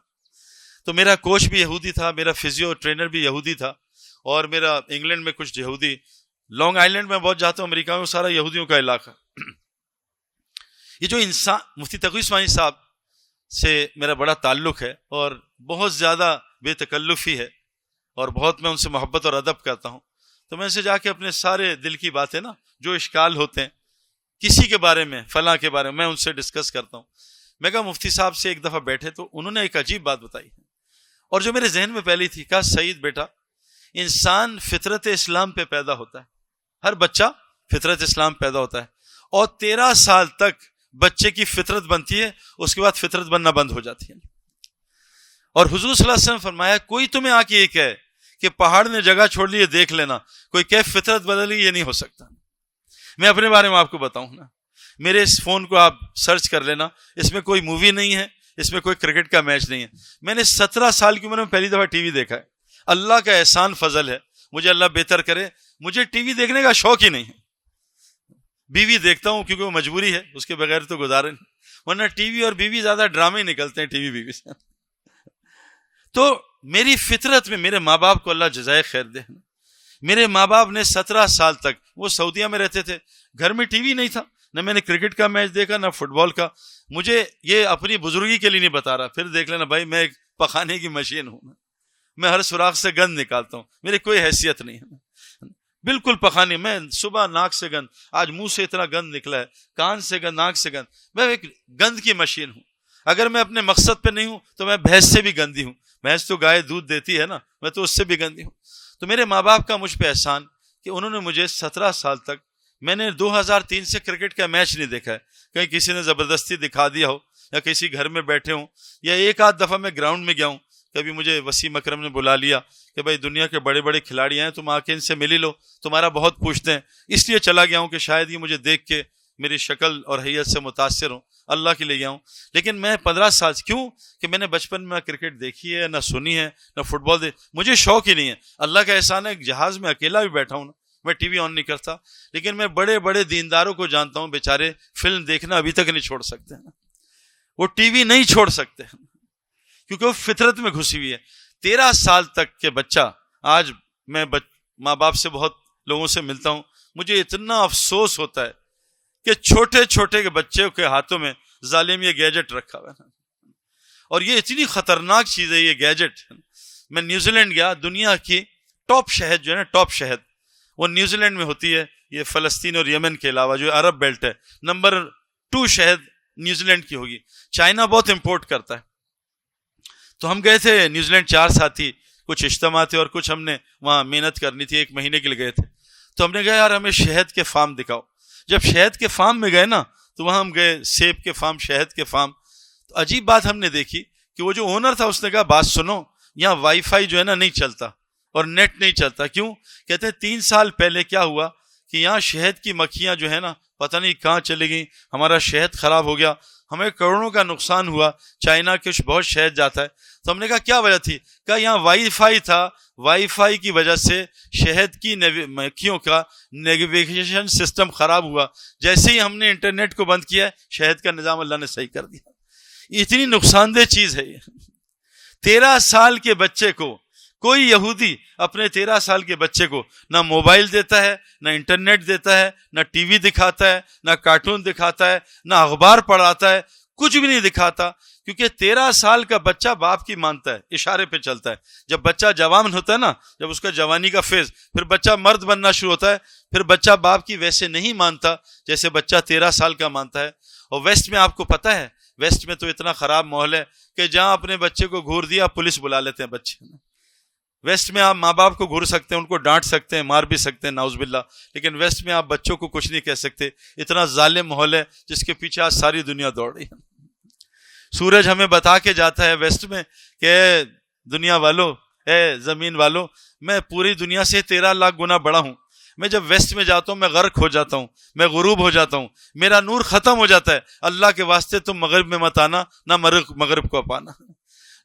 تو میرا کوچ بھی یہودی تھا، میرا فزیو ٹرینر بھی یہودی تھا، اور میرا انگلینڈ میں کچھ یہودی، لانگ آئیلینڈ میں بہت جاتا ہوں، امریکہ میں سارا یہودیوں کا علاقہ. یہ جو انسان، مفتی تقی عثمانی صاحب سے میرا بڑا تعلق ہے، اور بہت زیادہ بے تکلفی ہے، اور بہت میں ان سے محبت اور ادب کرتا ہوں. تو میں ان سے جا کے اپنے سارے دل کی باتیں نا، جو اشکال ہوتے ہیں کسی کے بارے میں، فلاں کے بارے میں ان سے ڈسکس کرتا ہوں. میں کہا مفتی صاحب سے ایک دفعہ بیٹھے تو انہوں نے ایک عجیب بات بتائی، اور جو میرے ذہن میں پہلی تھی. کہا سعید بیٹا، انسان فطرت اسلام پہ پیدا ہوتا ہے، ہر بچہ فطرت اسلام پیدا ہوتا ہے، اور 13 سال تک بچے کی فطرت بنتی ہے، اس کے بعد فطرت بننا بند ہو جاتی ہے. اور حضور صلی اللہ علیہ وسلم فرمایا، کوئی تمہیں آ کے یہ کہے کہ پہاڑ نے جگہ چھوڑ لی ہے دیکھ لینا، کوئی کہے فطرت بدلی، یہ نہیں ہو سکتا. میں اپنے بارے میں آپ کو بتاؤں نا، میرے اس فون کو آپ سرچ کر لینا، اس میں کوئی مووی نہیں ہے، اس میں کوئی کرکٹ کا میچ نہیں ہے. میں نے 17 سال کی عمر میں پہلی دفعہ ٹی وی دیکھا ہے. اللہ کا احسان فضل ہے، مجھے اللہ بہتر کرے، مجھے ٹی وی دیکھنے کا شوق ہی نہیں ہے. بیوی دیکھتا ہوں کیونکہ وہ مجبوری ہے، اس کے بغیر تو گزارے نہیں، ورنہ ٹی وی اور بیوی زیادہ ڈرامے نکلتے ہیں ٹی وی بیوی سے. تو میری فطرت میں، میرے ماں باپ کو اللہ جزائے خیر دے، میرے ماں باپ نے 17 سال تک، وہ سعودیہ میں رہتے تھے، گھر میں ٹی وی نہیں تھا، نہ میں نے کرکٹ کا میچ دیکھا نہ فٹ بال کا. مجھے یہ اپنی بزرگی کے لیے نہیں بتا رہا، پھر دیکھ لینا بھائی، میں ایک پخانے کی مشین ہوں، میں ہر سوراخ سے گند نکالتا ہوں، میری کوئی حیثیت نہیں ہے، بالکل پخانے. میں صبح ناک سے گند، آج منہ سے اتنا گند نکلا ہے، کان سے گند، ناک سے گند، میں ایک گند کی مشین ہوں. اگر میں اپنے مقصد پہ نہیں ہوں تو میں بھینس سے بھی گندی ہوں. بھینس تو گائے دودھ دیتی ہے نا، میں تو اس سے بھی گندی ہوں. تو میرے ماں باپ کا مجھ پہ احسان کہ انہوں نے مجھے 17 سال تک، میں نے 2003 سے کرکٹ کا میچ نہیں دیکھا ہے، کہیں کسی نے زبردستی دکھا دیا ہو یا کسی گھر میں بیٹھے ہوں, یا ایک آدھ دفعہ میں گراؤنڈ میں گیا ہوں, کبھی مجھے وسیم اکرم نے بلا لیا کہ بھائی دنیا کے بڑے بڑے کھلاڑی ہیں, تم آ کے ان سے مل ہی لو, تمہارا بہت پوچھتے ہیں, اس لیے چلا گیا ہوں کہ شاید یہ مجھے دیکھ کے میری شکل اور حیت سے متاثر ہوں, اللہ کے لیے گیا ہوں. لیکن میں 15 سال کیوں کہ میں نے بچپن میں کرکٹ دیکھی ہے, نہ سنی ہے, نہ فٹ بال مجھے شوق ہی نہیں ہے. اللہ کا احسان ہے, ایک جہاز میں اکیلا بھی بیٹھا ہوں نا, میں ٹی وی آن نہیں کرتا, لیکن میں بڑے بڑے دینداروں کو جانتا ہوں, بیچارے فلم دیکھنا ابھی تک نہیں چھوڑ سکتے ہیں, وہ ٹی وی نہیں چھوڑ سکتے کیونکہ وہ فطرت میں گھسی ہوئی ہے. 13 سال تک کے بچہ, آج میں ماں باپ سے بہت لوگوں سے ملتا ہوں, مجھے اتنا افسوس ہوتا ہے کہ چھوٹے چھوٹے کے بچے کے ہاتھوں میں ظالم یہ گیجٹ رکھا ہوا ہے, اور یہ اتنی خطرناک چیز ہے یہ گیجٹ. میں نیوزی لینڈ گیا, دنیا کی ٹاپ شہد جو ہے نا, ٹاپ شہد وہ نیوزی لینڈ میں ہوتی ہے, یہ فلسطین اور یمن کے علاوہ جو عرب بیلٹ ہے, نمبر 2 شہد نیوزی لینڈ کی ہوگی. چائنا بہت امپورٹ کرتا ہے. تو ہم گئے تھے نیوزی لینڈ, 4 ساتھی, کچھ اجتماع تھے اور کچھ ہم نے وہاں محنت کرنی تھی, 1 مہینے کے لیے گئے تھے. تو ہم نے کہا یار ہمیں شہد کے فارم دکھاؤ. جب شہد کے فارم میں گئے نا, تو وہاں ہم گئے, سیب کے فارم, شہد کے فارم. تو عجیب بات ہم نے دیکھی کہ وہ جو اونر تھا اس نے کہا بات سنو, یہاں وائی فائی جو ہے نا نہیں چلتا اور نیٹ نہیں چلتا. کیوں؟ کہتے ہیں 3 سال پہلے کیا ہوا کہ یہاں شہد کی مکھیاں جو ہے نا پتہ نہیں کہاں چلی گئیں, ہمارا شہد خراب ہو گیا, ہمیں کروڑوں کا نقصان ہوا, چائنا کے بہت شہد جاتا ہے. تو ہم نے کہا کیا وجہ تھی؟ کہا یہاں وائی فائی تھا, وائی فائی کی وجہ سے شہد کی مکھیوں کا نیویگیشن سسٹم خراب ہوا. جیسے ہی ہم نے انٹرنیٹ کو بند کیا, شہد کا نظام اللہ نے صحیح کر دیا. اتنی نقصان دہ چیز ہے یہ. 13 سال کے بچے کو, کوئی یہودی اپنے 13 سال کے بچے کو نہ موبائل دیتا ہے, نہ انٹرنیٹ دیتا ہے, نہ ٹی وی دکھاتا ہے, نہ کارٹون دکھاتا ہے, نہ اخبار پڑھاتا ہے, کچھ بھی نہیں دکھاتا. کیونکہ 13 سال کا بچہ باپ کی مانتا ہے, اشارے پہ چلتا ہے. جب بچہ جوان ہوتا ہے نا, جب اس کا جوانی کا فیز, پھر بچہ مرد بننا شروع ہوتا ہے, پھر بچہ باپ کی ویسے نہیں مانتا جیسے بچہ 13 سال کا مانتا ہے. اور ویسٹ میں آپ کو پتہ ہے, ویسٹ میں تو اتنا خراب ماحول ہے کہ جہاں اپنے بچے کو گھور دیا پولیس بلا لیتے ہیں بچے. ویسٹ میں آپ ماں باپ کو گھور سکتے ہیں, ان کو ڈانٹ سکتے ہیں, مار بھی سکتے ہیں, نعوذ باللہ, لیکن ویسٹ میں آپ بچوں کو کچھ نہیں کہہ سکتے. اتنا ظالم ماحول ہے جس کے پیچھے آج ساری دنیا دوڑ رہی ہے. سورج ہمیں بتا کے جاتا ہے ویسٹ میں کہ دنیا والو, اے زمین والو, میں پوری دنیا سے 13 لاکھ گنا بڑا ہوں. میں جب ویسٹ میں جاتا ہوں میں غرق ہو جاتا ہوں, میں غروب ہو جاتا ہوں, میرا نور ختم ہو جاتا ہے. اللہ کے واسطے تم مغرب میں مت آنا, نہ مغرب کو اپانا.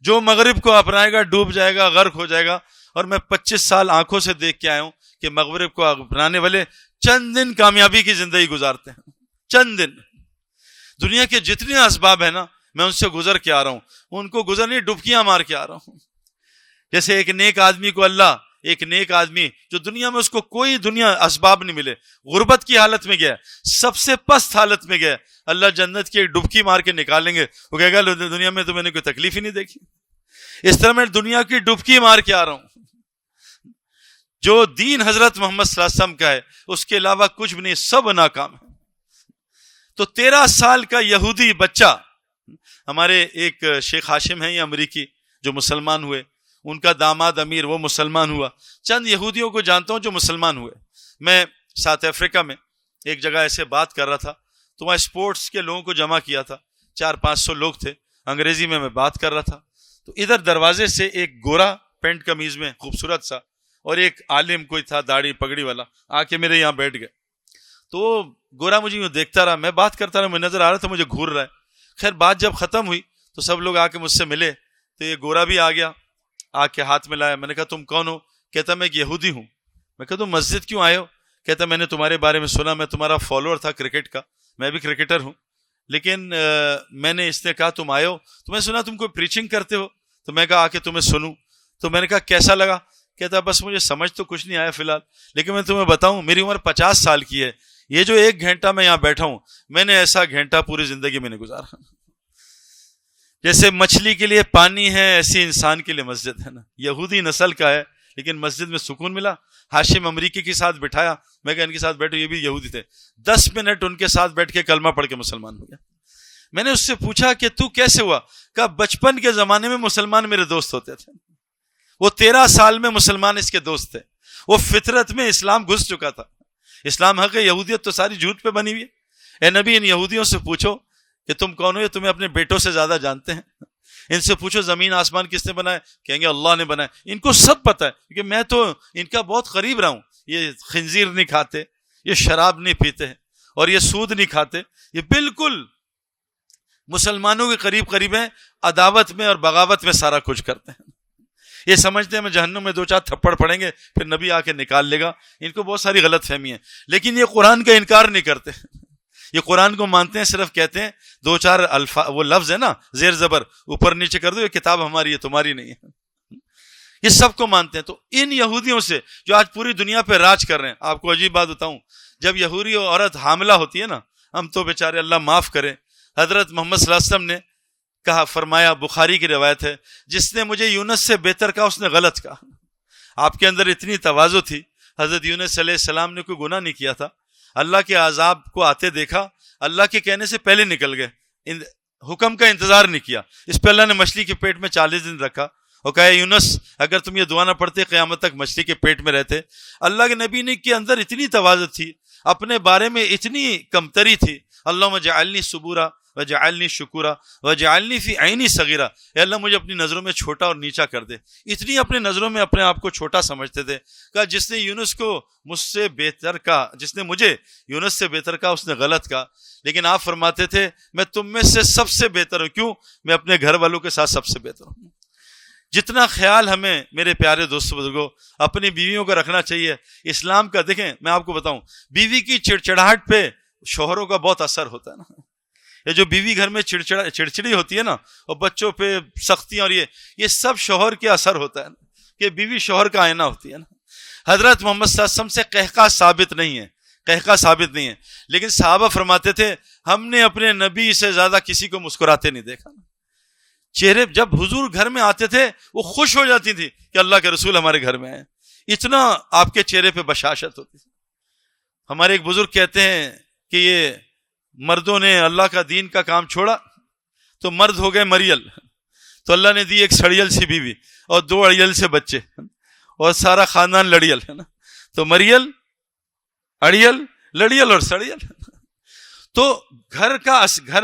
جو مغرب کو اپنائے گا ڈوب جائے گا, غرق ہو جائے گا. اور میں 25 سال آنکھوں سے دیکھ کے آیا ہوں کہ مغرب کو اپنانے والے چند دن کامیابی کی زندگی گزارتے ہیں, چند دن. دنیا کے جتنے اسباب ہیں نا, میں ان سے گزر کے آ رہا ہوں, ان کو گزر نہیں, ڈبکیاں مار کے آ رہا ہوں. جیسے ایک نیک آدمی کو اللہ, ایک نیک آدمی جو دنیا میں اس کو کوئی دنیا اسباب نہیں ملے, غربت کی حالت میں گیا, سب سے پست حالت میں گیا, اللہ جنت کی ایک ڈبکی مار کے نکالیں گے. وہ کہے گا دنیا میں تو میں نے کوئی تکلیف ہی نہیں دیکھی. اس طرح میں دنیا کی ڈبکی مار کے آ رہا ہوں. جو دین حضرت محمد صلی اللہ علیہ وسلم کا ہے اس کے علاوہ کچھ بھی نہیں, سب ناکام ہے. تو 13 سال کا یہودی بچہ, ہمارے ایک شیخ ہاشم ہیں یہ امریکی جو مسلمان ہوئے, ان کا داماد امیر وہ مسلمان ہوا. چند یہودیوں کو جانتا ہوں جو مسلمان ہوئے. میں ساؤتھ افریقہ میں ایک جگہ ایسے بات کر رہا تھا, تو وہاں اسپورٹس کے لوگوں کو جمع کیا تھا, 400-500 لوگ تھے, انگریزی میں بات کر رہا تھا. تو ادھر دروازے سے ایک گورا پینٹ قمیض میں خوبصورت سا اور ایک عالم کوئی تھا داڑھی پگڑی والا آ کے میرے یہاں بیٹھ گئے. تو گورا مجھے یوں دیکھتا رہا, میں بات کرتا رہا, مجھے نظر آ رہا تھا مجھے گھور رہا ہے. خیر بات جب ختم ہوئی تو سب لوگ آ کے مجھ سے ملے, تو یہ گورا بھی آ گیا, آ کے ہاتھ میں لایا. میں نے کہا تم کون ہو؟ کہتا میں ایک یہودی ہوں. میں کہا تم مسجد کیوں آئے ہو؟ کہتا میں نے تمہارے بارے میں سنا, میں تمہارا فالوور تھا کرکٹ کا, میں بھی کرکٹر ہوں, لیکن میں نے اس نے کہا تم آئے ہو تو میں سنا تم کوئی پریچنگ کرتے ہو, تو میں کہا آ کے تمہیں سنوں. تو میں نے کہا کیسا لگا؟ کہتا بس مجھے سمجھ تو کچھ نہیں آیا فی الحال, لیکن میں تمہیں بتاؤں میری عمر 50 سال کی ہے, یہ جو 1 گھنٹہ میں یہاں بیٹھا ہوں میں نے ایسا گھنٹہ پوری زندگی میں نے گزارا. جیسے مچھلی کے لیے پانی ہے ایسی انسان کے لیے مسجد ہے نا. یہودی نسل کا ہے لیکن مسجد میں سکون ملا. ہاشم امریکی کے ساتھ بٹھایا, میں کہا ان کے ساتھ بیٹھو, یہ بھی یہودی تھے, 10 منٹ ان کے ساتھ بیٹھ کے کلمہ پڑھ کے مسلمان ہو گیا. میں نے اس سے پوچھا کہ تو کیسے ہوا؟ کہا بچپن کے زمانے میں مسلمان میرے دوست ہوتے تھے, وہ 13 سال میں مسلمان اس کے دوست تھے, وہ فطرت میں اسلام گھس چکا تھا. اسلام حق ہے, یہودیت تو ساری جھوٹ پہ بنی ہوئی ہے. اے نبی ان یہودیوں سے پوچھو کہ تم کون ہو، یہ تمہیں اپنے بیٹوں سے زیادہ جانتے ہیں. ان سے پوچھو زمین آسمان کس نے بنایا، کہیں گے اللہ نے بنایا. ان کو سب پتہ ہے کیونکہ میں تو ان کا بہت قریب رہا ہوں. یہ خنزیر نہیں کھاتے، یہ شراب نہیں پیتے اور یہ سود نہیں کھاتے. یہ بالکل مسلمانوں کے قریب ہیں، عداوت میں اور بغاوت میں سارا کچھ کرتے ہیں. یہ سمجھتے ہیں میں جہنم میں 2-4 تھپڑ پڑیں گے پھر نبی آ کے نکال لے گا. ان کو بہت ساری غلط فہمی ہے، لیکن یہ قرآن کا انکار نہیں کرتے. یہ قرآن کو مانتے ہیں، صرف کہتے ہیں 2-4 الفاظ، وہ لفظ ہے نا زیر زبر اوپر نیچے کر دو، یہ کتاب ہماری ہے تمہاری نہیں ہے. یہ سب کو مانتے ہیں. تو ان یہودیوں سے جو آج پوری دنیا پہ راج کر رہے ہیں، آپ کو عجیب بات بتاؤں، جب یہودی عورت حاملہ ہوتی ہے نا، ہم تو بیچارے اللہ معاف کرے، حضرت محمد صلی اللہ علیہ وسلم نے کہا، فرمایا، بخاری کی روایت ہے، جس نے مجھے یونس سے بہتر کہا اس نے غلط کہا. آپ کے اندر اتنی تواضع تھی. حضرت یونس علیہ السلام نے کوئی گناہ نہیں کیا تھا، اللہ کے عذاب کو آتے دیکھا، اللہ کے کہنے سے پہلے نکل گئے، حکم کا انتظار نہیں کیا. اس پہ اللہ نے مچھلی کے پیٹ میں 40 دن رکھا اور کہا یونس اگر تم یہ دعا نہ پڑھتے قیامت تک مچھلی کے پیٹ میں رہتے. اللہ کے نبی نے کے اندر اتنی تواضع تھی، اپنے بارے میں اتنی کمتری تھی. اللہم اجعلنی صبورا وجعلنی شکورا وجعلنی فی عینی صغیرہ، اے اللہ مجھے اپنی نظروں میں چھوٹا اور نیچا کر دے. اتنی اپنے نظروں میں اپنے آپ کو چھوٹا سمجھتے تھے. کہا جس نے یونس کو مجھ سے بہتر کہا، جس نے مجھے یونس سے بہتر کہا اس نے غلط کہا. لیکن آپ فرماتے تھے میں تم میں سے سب سے بہتر ہوں. کیوں؟ میں اپنے گھر والوں کے ساتھ سب سے بہتر ہوں. جتنا خیال ہمیں میرے پیارے دوستو بزرگوں اپنی بیویوں کا رکھنا چاہیے اسلام کا. دیکھیں میں آپ کو بتاؤں، بیوی کی چڑچڑاہٹ پہ شوہروں کا بہت اثر ہوتا ہے نا. یہ جو بیوی گھر میں چڑچڑی ہوتی ہے نا، اور بچوں پہ سختیاں، اور یہ سب شوہر کے اثر ہوتا ہے نا، کہ بیوی شوہر کا آئینہ ہوتی ہے نا. حضرت محمد صلی اللہ علیہ وسلم سے قہقہ ثابت نہیں ہے، لیکن صحابہ فرماتے تھے ہم نے اپنے نبی سے زیادہ کسی کو مسکراتے نہیں دیکھا. چہرے جب حضور گھر میں آتے تھے وہ خوش ہو جاتی تھی کہ اللہ کے رسول ہمارے گھر میں ہیں. اتنا آپ کے چہرے پہ بشاشت ہوتی تھی. ہمارے ایک بزرگ کہتے ہیں کہ یہ مردوں نے اللہ کا دین کا کام چھوڑا تو مرد ہو گئے مریل. تو اللہ نے دی ایک سڑیل سی بیوی اور 2 اڑیل سے بچے اور سارا خاندان لڑیل ہے نا. تو مریل، اڑیل، لڑیل اور سڑیل. تو گھر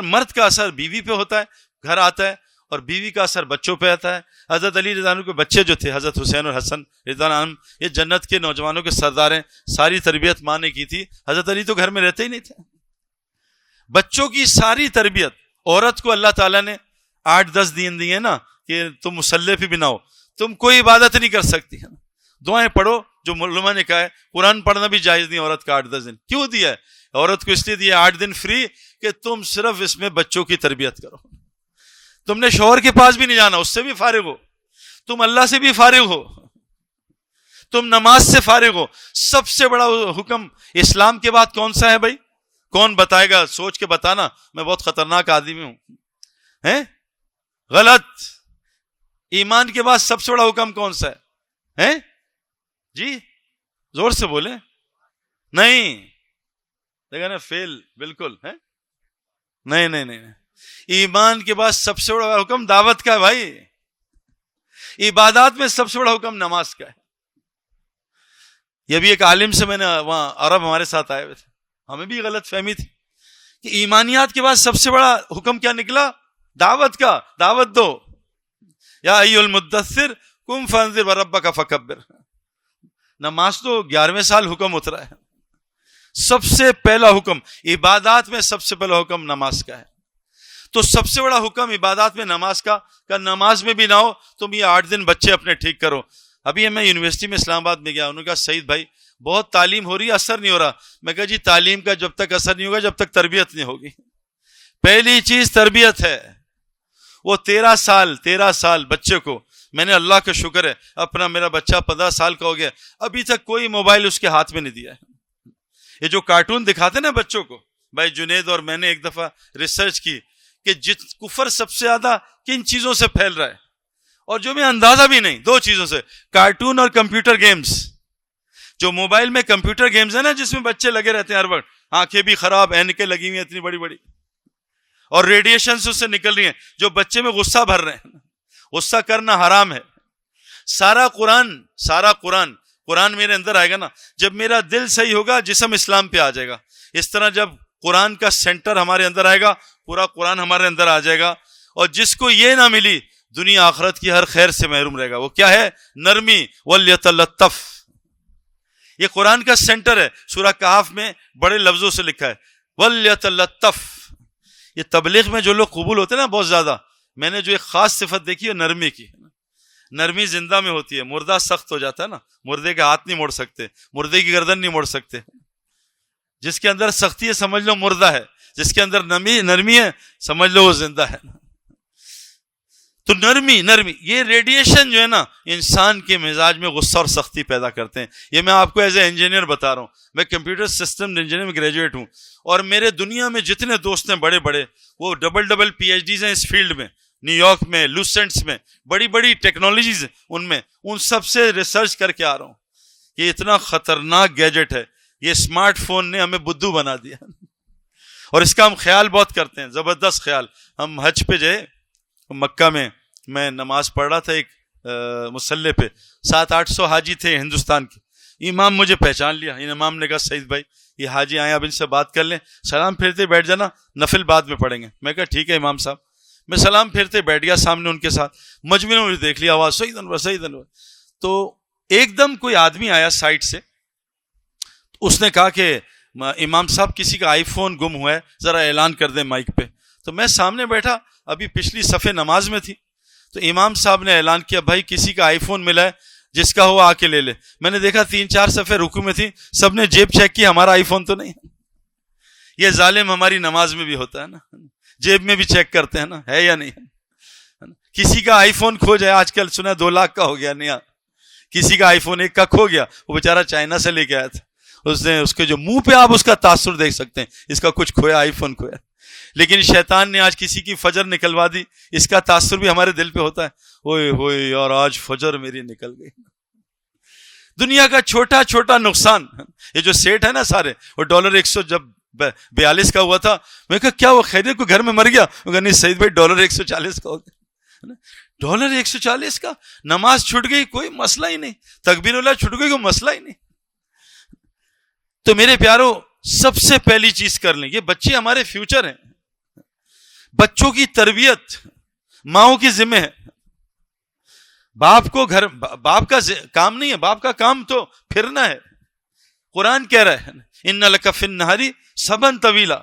مرد کا اثر بیوی پہ ہوتا ہے، گھر آتا ہے، اور بیوی کا اثر بچوں پہ آتا ہے. حضرت علی رضی اللہ عنہ کے بچے جو تھے، حضرت حسین اور حسن رضی اللہ عنہ، یہ جنت کے نوجوانوں کے سردار ہیں. ساری تربیت ماں نے کی تھی. حضرت علی تو گھر میں رہتے ہی نہیں تھے. بچوں کی ساری تربیت عورت کو اللہ تعالیٰ نے 8-10 دن دیے نا کہ تم مسلح پہ بھی نہ ہو، تم کوئی عبادت نہیں کر سکتی. دعائیں پڑھو جو علماء نے کہا ہے. قرآن پڑھنا بھی جائز نہیں عورت کا 8-10 دن. کیوں دیا ہے عورت کو؟ اس لیے دیا 8 دن فری کہ تم صرف اس میں بچوں کی تربیت کرو. تم نے شوہر کے پاس بھی نہیں جانا، اس سے بھی فارغ ہو. تم اللہ سے بھی فارغ ہو. تم نماز سے فارغ ہو. سب سے بڑا حکم اسلام کے بعد کون سا ہے بھائی؟ کون بتائے گا؟ سوچ کے بتانا. میں بہت خطرناک آدمی ہوں. غلط. ایمان کے بعد سب سے بڑا حکم کون سا ہے؟ جی زور سے بولے. نہیں دیکھا نا، فیل بالکل ہے. نہیں. ایمان کے بعد سب سے بڑا حکم دعوت کا ہے بھائی. عبادات میں سب سے بڑا حکم نماز کا ہے. یہ بھی ایک عالم سے میں نے وہاں عرب ہمارے ساتھ آئے ہوئے تھے، ہمیں بھی غلط فہمی تھی کہ ایمانیات کے بعد سب سے بڑا حکم کیا نکلا؟ دعوت کا. دعوت دو. یا ایھا المدثر قم فانذر وربک فکبر. نماز تو 11ویں سال حکم اترا ہے. سب سے پہلا حکم عبادات میں، سب سے پہلا حکم نماز کا ہے. تو سب سے بڑا حکم عبادات میں نماز کا. کہ نماز میں بھی نہ ہو تم یہ 8 دن بچے اپنے ٹھیک کرو. ابھی میں یونیورسٹی میں اسلام آباد میں گیا، انہوں نے کہا سعید بھائی بہت تعلیم ہو رہی ہے، اثر نہیں ہو رہا. میں کہا جی تعلیم کا جب تک اثر نہیں ہوگا جب تک تربیت نہیں ہوگی. پہلی چیز تربیت ہے. وہ 13 سال بچے کو، میں نے اللہ کا شکر ہے اپنا میرا بچہ 15 سال کا ہو گیا، ابھی تک کوئی موبائل اس کے ہاتھ میں نہیں دیا ہے. یہ جو کارٹون دکھاتے نا بچوں کو، بھائی جنید اور میں نے ایک دفعہ ریسرچ کی کہ کفر سب سے زیادہ کن چیزوں سے پھیل رہا ہے، اور جو میں اندازہ بھی نہیں، 2 چیزوں سے، کارٹون اور کمپیوٹر گیمز. جو موبائل میں کمپیوٹر گیمز ہیں نا جس میں بچے لگے رہتے ہیں ہر وقت، آنکھیں بھی خراب، اینکیں لگی ہوئی ہیں اتنی بڑی بڑی، اور ریڈیشنز اس سے نکل رہی ہیں جو بچے میں غصہ بھر رہے ہیں. غصہ کرنا حرام ہے. سارا قرآن میرے اندر آئے گا نا، جب میرا دل صحیح ہوگا جسم اسلام پہ آ جائے گا. اس طرح جب قرآن کا سینٹر ہمارے اندر آئے گا, پورا قرآن ہمارے اندر آ جائے گا. اور جس کو یہ نہ ملی دنیا آخرت کی ہر خیر سے محروم رہے گا. وہ کیا ہے؟ نرمی. وَلْيَتَلَطَّفْ, یہ قرآن کا سینٹر ہے. سورہ کہف میں بڑے لفظوں سے لکھا ہے وَلْيَتَلَطَّفْ. یہ تبلیغ میں جو لوگ قبول ہوتے ہیں نا بہت زیادہ, میں نے جو ایک خاص صفت دیکھی ہے نرمی کی. نرمی زندہ میں ہوتی ہے. مردہ سخت ہو جاتا ہے نا, مردے کے ہاتھ نہیں موڑ سکتے, مردے کی گردن نہیں موڑ سکتے. جس کے اندر سختی ہے سمجھ لو مردہ ہے, جس کے اندر نرمی ہے سمجھ لو وہ زندہ ہے. تو نرمی یہ ریڈیشن جو ہے نا انسان کے مزاج میں غصہ اور سختی پیدا کرتے ہیں. یہ میں آپ کو ایز اے انجینئر بتا رہا ہوں. میں کمپیوٹر سسٹم انجینئر میں گریجویٹ ہوں, اور میرے دنیا میں جتنے دوست ہیں بڑے بڑے, وہ ڈبل پی ایچ ڈیز ہیں اس فیلڈ میں. نیو یارک میں, لوسنٹس میں, بڑی ٹیکنالوجیز ہیں ان میں. ان سب سے ریسرچ کر کے آ رہا ہوں. یہ اتنا خطرناک گیجٹ ہے, یہ اسمارٹ فون نے ہمیں بدھو بنا دیا, اور اس کا ہم خیال بہت کرتے ہیں, زبردست خیال. ہم حج پہ گئے مکہ میں نماز پڑھ رہا تھا ایک مصلی پہ, 700-800 حاجی تھے ہندوستان کے. امام مجھے پہچان لیا. امام نے کہا سعید بھائی یہ حاجی آئے, اب ان سے بات کر لیں, سلام پھیرتے بیٹھ جانا, نفل بعد میں پڑھیں گے. میں کہا ٹھیک ہے امام صاحب. میں سلام پھیرتے بیٹھ گیا سامنے ان کے ساتھ. مجمع نے مجھے دیکھ لیا, آواز سعید انور. تو ایک دم کوئی آدمی آیا سائڈ سے, اس نے کہا کہ امام صاحب کسی کا آئی فون گم ہوا ہے, ذرا اعلان کر دیں مائک پہ. تو میں سامنے بیٹھا, ابھی پچھلی صفحے نماز میں تھی, تو امام صاحب نے اعلان کیا بھائی کسی کا آئی فون ملا ہے, جس کا ہو آ کے لے لے. میں نے دیکھا 3-4 صفحے رکوع میں تھی, سب نے جیب چیک کی, ہمارا آئی فون تو نہیں. یہ ظالم ہماری نماز میں بھی ہوتا ہے نا, جیب میں بھی چیک کرتے ہیں نا ہے یا نہیں. کسی کا آئی فون کھو جائے, آج کل سنا 2 لاکھ کا ہو گیا نیا. کسی کا آئی فون 1 کا کھو گیا, وہ بیچارہ چائنا سے لے کے آیا تھا. اس کے جو منہ پہ آپ اس کا تاثر دیکھ سکتے ہیں, اس کا کچھ کھویا, آئی فون کھویا. لیکن شیطان نے آج کسی کی فجر نکلوا دی, اس کا تاثر بھی ہمارے دل پہ ہوتا ہے, اوئے ہوئے یار آج فجر میری نکل گئی. دنیا کا چھوٹا نقصان. یہ جو سیٹ ہے نا سارے, وہ $100 جب 42 کا ہوا تھا, میں کہا کیا وہ خیریت کو گھر میں مر گیا؟ میں کہا نہیں سعید بھائی $140 کا ہو گیا. $140 کا. نماز چھوٹ گئی کوئی مسئلہ ہی نہیں, تکبیر اللہ چھوٹ گئی کوئی مسئلہ ہی نہیں. تو میرے پیارو سب سے پہلی چیز کر لیں, یہ بچے ہمارے فیوچر ہیں. بچوں کی تربیت ماؤں کی ذمہ ہے. باپ کا کام نہیں ہے, باپ کا کام تو پھرنا ہے. قرآن کہہ رہا ہے ان لک فی النہار سبا طویلا.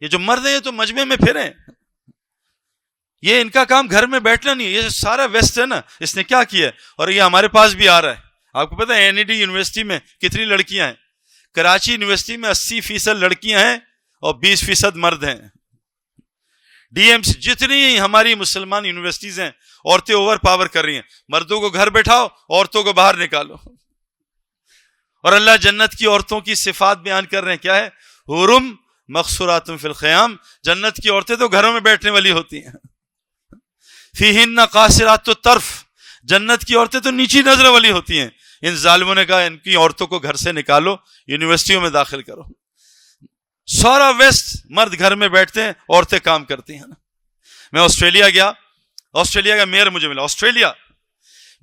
یہ جو مرد ہیں یہ تو مجمع میں پھریں, یہ ان کا کام گھر میں بیٹھنا نہیں ہے. یہ سارا ویسٹ ہے نا, اس نے کیا کیا ہے, اور یہ ہمارے پاس بھی آ رہا ہے. آپ کو پتا ہے NED یونیورسٹی میں کتنی لڑکیاں ہیں؟ کراچی یونیورسٹی میں 80% لڑکیاں ہیں اور 20% مرد ہیں. DMC جتنی ہماری مسلمان یونیورسٹیز ہیں, عورتیں اوور پاور کر رہی ہیں. مردوں کو گھر بیٹھاؤ, عورتوں کو باہر نکالو. اور اللہ جنت کی عورتوں کی صفات بیان کر رہے ہیں, کیا ہے؟ حورم مقصورات فی الخیام. جنت کی عورتیں تو گھروں میں بیٹھنے والی ہوتی ہیں. فیہن قاصرات الطرف. جنت کی عورتیں تو نیچی نظر والی ہوتی ہیں. ان ظالموں نے کہا ان کی عورتوں کو گھر سے نکالو, یونیورسٹیوں میں داخل کرو. سارا ویسٹ مرد گھر میں بیٹھتے ہیں, عورتیں کام کرتی ہیں. میں آسٹریلیا گیا, آسٹریلیا کا میئر مجھے ملا. آسٹریلیا,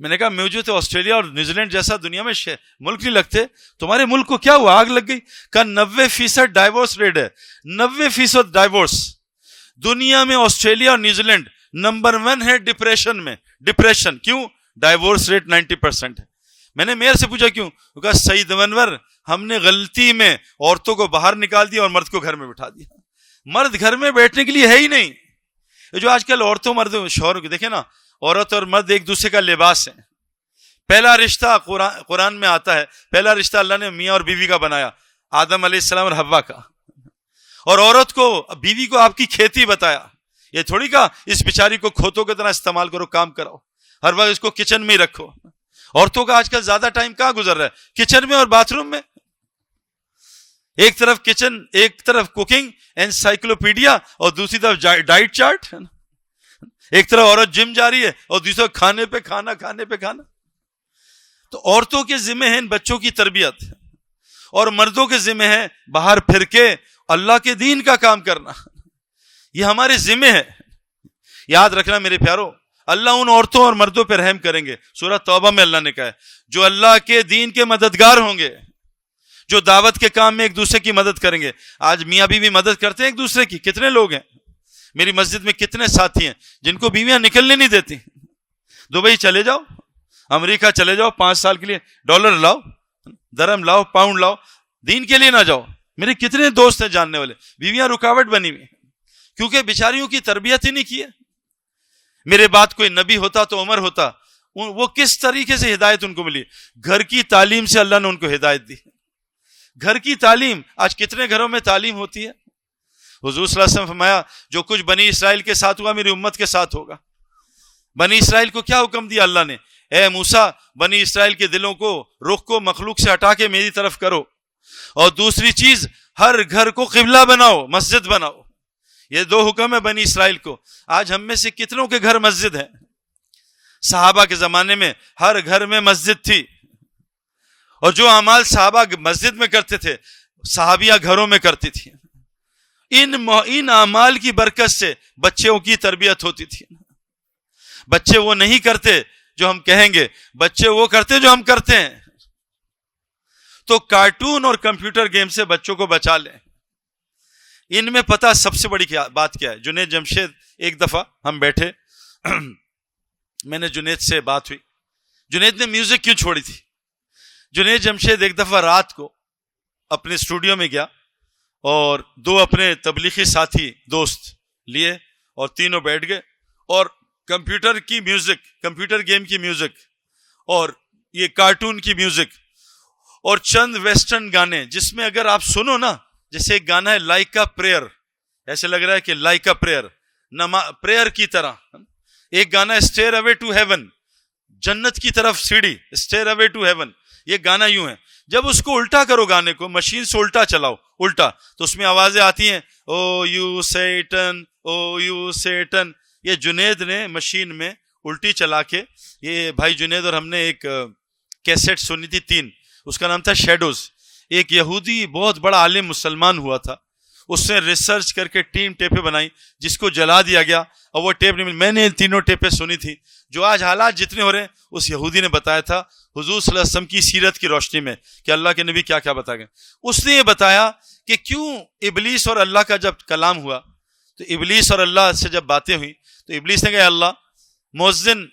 میں نے کہا مجھے تو آسٹریلیا اور نیوزی لینڈ جیسا دنیا میں ملک نہیں لگتے, تمہارے ملک کو کیا ہوا, آگ لگ گئی؟ کہا 90% ڈائیورس ریٹ ہے. 90% ڈائیورس. دنیا میں آسٹریلیا اور نیوزی لینڈ نمبر 1 ہے ڈپریشن میں. ڈپریشن کیوں؟ ڈائیورس ریٹ 90% ہے. میں نے میئر سے پوچھا کیوں؟ وہ کہا سعید انور ہم نے غلطی میں عورتوں کو باہر نکال دیا اور مرد کو گھر میں بٹھا دیا. مرد گھر میں بیٹھنے کے لیے ہے ہی نہیں. جو آج کل عورتوں مرد شوہروں کو دیکھیں نا, عورت اور مرد ایک دوسرے کا لباس ہے. پہلا رشتہ قرآن میں آتا ہے, پہلا رشتہ اللہ نے میاں اور بیوی کا بنایا, آدم علیہ السلام اور حوا کا. اور عورت کو, بیوی کو آپ کی کھیتی بتایا. یہ تھوڑی کہا اس بیچاری کو کھوتوں کی طرح استعمال کرو, کام کراؤ, ہر وقت اس کو کچن میں ہی رکھو. عورتوں کا آج کل زیادہ ٹائم کہاں گزر رہا ہے؟ کچن میں اور باتھ روم میں. ایک طرف کچن, ایک طرف کوکنگ انسائکلوپیڈیا, اور دوسری طرف ڈائٹ چارٹ. ایک طرف عورت جم جا رہی ہے اور دوسری طرف کھانے پہ کھانا. تو عورتوں کے ذمہ ہیں ان بچوں کی تربیت, اور مردوں کے ذمہ ہے باہر پھر کے اللہ کے دین کا کام کرنا. یہ ہمارے ذمہ ہے. یاد رکھنا میرے پیارو, اللہ ان عورتوں اور مردوں پہ رحم کریں گے. سورہ توبہ میں اللہ نے کہا ہے جو اللہ کے دین کے مددگار ہوں گے, جو دعوت کے کام میں ایک دوسرے کی مدد کریں گے. آج میاں بیوی مدد کرتے ہیں ایک دوسرے کی. کتنے لوگ ہیں میری مسجد میں, کتنے ساتھی ہیں جن کو بیویاں نکلنے نہیں دیتی. دبئی چلے جاؤ, امریکہ چلے جاؤ 5 سال کے لیے, ڈالر لاؤ, درہم لاؤ, پاؤنڈ لاؤ, دین کے لیے نہ جاؤ. میرے کتنے دوست ہیں جاننے والے, بیویاں رکاوٹ بنی ہوئی کیونکہ بیچاریوں کی تربیت ہی نہیں کی ہے. میرے بعد کوئی نبی ہوتا تو عمر ہوتا, وہ کس طریقے سے ہدایت ان کو ملی؟ گھر کی تعلیم سے اللہ نے ان کو ہدایت دی. گھر کی تعلیم, آج کتنے گھروں میں تعلیم ہوتی ہے؟ حضور صلی اللہ علیہ وسلم فرمایا جو کچھ بنی اسرائیل کے ساتھ ہوا میری امت کے ساتھ ہوگا. بنی اسرائیل کو کیا حکم دیا اللہ نے؟ اے موسیٰ, بنی اسرائیل کے دلوں کو, رخ کو مخلوق سے ہٹا کے میری طرف کرو, اور دوسری چیز ہر گھر کو قبلہ بناؤ, مسجد بناؤ. یہ 2 حکم ہے بنی اسرائیل کو. آج ہم میں سے کتنوں کے گھر مسجد ہے؟ صحابہ کے زمانے میں ہر گھر میں مسجد تھی, اور جو اعمال صحابہ مسجد میں کرتے تھے صحابیہ گھروں میں کرتی تھی. ان اعمال کی برکت سے بچوں کی تربیت ہوتی تھی. بچے وہ نہیں کرتے جو ہم کہیں گے, بچے وہ کرتے جو ہم کرتے ہیں. تو کارٹون اور کمپیوٹر گیم سے بچوں کو بچا لیں. ان میں پتہ سب سے بڑی بات کیا ہے؟ جنید جمشید, ایک دفعہ ہم بیٹھے, میں نے جنید سے بات ہوئی, جنید نے میوزک کیوں چھوڑی تھی. جنید جمشید ایک دفعہ رات کو اپنے اسٹوڈیو میں گیا اور 2 اپنے تبلیغی ساتھی دوست لیے اور تینوں بیٹھ گئے, اور کمپیوٹر کی میوزک, کمپیوٹر گیم کی میوزک, اور یہ کارٹون کی میوزک, اور چند ویسٹرن گانے جس میں اگر آپ سنو نا, جیسے ایک گانا ہے لائک اے پریئر, ایسے لگ رہا ہے کہ لائک اے پریئر, پریئر کی طرح. ایک گانا اسٹیئر اوے ٹو ہیون, جنت کی طرف سیڑھی, اسٹیئر اوے ٹو ہیون. یہ گانا یوں ہے, جب اس کو الٹا کرو, گانے کو مشین سے الٹا چلاؤ, الٹا, تو اس میں آوازیں آتی ہیں, oh you Satan, oh you Satan. یہ جنید نے مشین میں الٹی چلا کے, یہ بھائی جنید اور ہم نے ایک کیسٹ سنی تھی 3, اس کا نام تھا شیڈوز. ایک یہودی بہت بڑا عالم مسلمان ہوا تھا, اس نے ریسرچ کر کے 3 ٹیپیں بنائی جس کو جلا دیا گیا, اور وہ ٹیپ نہیں ملی. میں نے ان 3 ٹیپیں سنی تھی. جو آج حالات جتنے ہو رہے ہیں اس یہودی نے بتایا تھا حضور صلی اللہ علیہ وسلم کی سیرت کی روشنی میں کہ اللہ کے نبی کیا کیا بتا گئے. اس نے یہ بتایا کہ کیوں ابلیس اور اللہ کا جب کلام ہوا, تو ابلیس اور اللہ سے جب باتیں ہوئی تو ابلیس نے کہا اللہ, مؤذن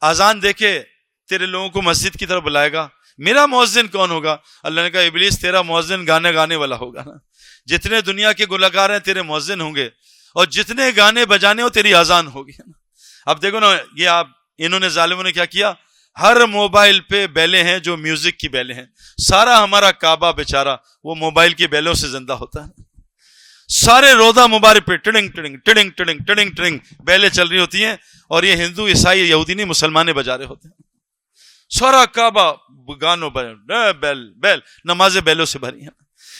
اذان دے کے تیرے لوگوں کو مسجد کی طرف بلائے گا, میرا مؤذن کون ہوگا؟ اللہ نے کہا ابلیس تیرا مؤذن گانے گانے والا ہوگا نا, جتنے دنیا کے گلوکار ہیں تیرے مؤذن ہوں گے, اور جتنے گانے بجانے ہو تیری اذان ہوگی. اب دیکھو نا, یہ آپ انہوں نے ظالموں نے کیا کیا, ہر موبائل پہ بیلیں ہیں جو میوزک کی بیلیں ہیں. سارا ہمارا کعبہ بیچارہ وہ موبائل کی بیلوں سے زندہ ہوتا ہے. سارے روزہ مبارک پہ ٹڑنگ ٹڑنگ ٹڑنگ ٹڑنگ ٹڑنگ ٹڑنگ بیلیں چل رہی ہوتی ہیں, اور یہ ہندو عیسائی یہودی نہیں مسلمانے بجا رہے ہوتے ہیں. سارا کعبہ گانوں بیل بیل, نمازیں بیلوں سے بھری ہیں.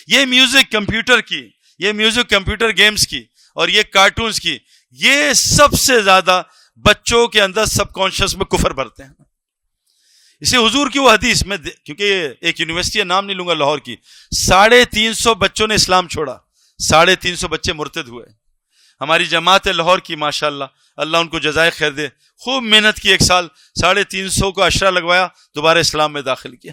یہ میوزک کمپیوٹر کی, یہ میوزک کمپیوٹر گیمز کی, اور یہ کارٹونز کی, یہ سب سے زیادہ بچوں کے اندر سب کانشس میں کفر بھرتے ہیں. اسے حضور کی وہ حدیث میں, کیونکہ ایک یونیورسٹی ہے, نام نہیں لوں گا, لاہور کی, 350 بچوں نے اسلام چھوڑا, 350 بچے مرتد ہوئے. ہماری جماعت ہے لاہور کی, ماشاءاللہ, اللہ ان کو جزائے خیر دے, خوب محنت کی, 1 سال 350 کو اشرہ لگوایا, دوبارہ اسلام میں داخل کیا.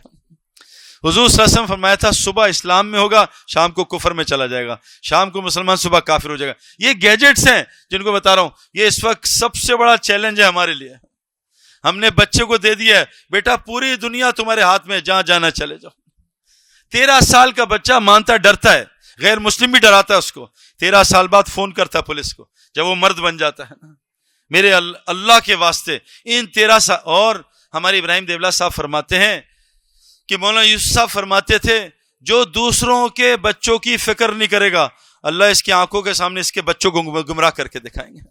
حضور صلی اللہ علیہ وسلم فرمایا تھا صبح اسلام میں ہوگا, شام کو کفر میں چلا جائے گا, شام کو مسلمان, صبح کافر ہو جائے گا. یہ گیجٹس ہیں جن کو بتا رہا ہوں, یہ اس وقت سب سے بڑا چیلنج ہے ہمارے لیے. ہم نے بچے کو دے دیا ہے, بیٹا پوری دنیا تمہارے ہاتھ میں, جہاں جانا چلے جاؤ. 13 سال کا بچہ مانتا ڈرتا ہے, غیر مسلم بھی ڈراتا ہے اس کو. 13 سال بعد فون کرتا ہے پولیس کو جب وہ مرد بن جاتا ہے نا. میرے اللہ کے واسطے ان 13 سال. اور ہمارے ابراہیم دیولا صاحب فرماتے ہیں کہ مولانا یوسف صاحب فرماتے تھے جو دوسروں کے بچوں کی فکر نہیں کرے گا, اللہ اس کی آنکھوں کے سامنے اس کے بچوں کو گمراہ کر کے دکھائیں گے.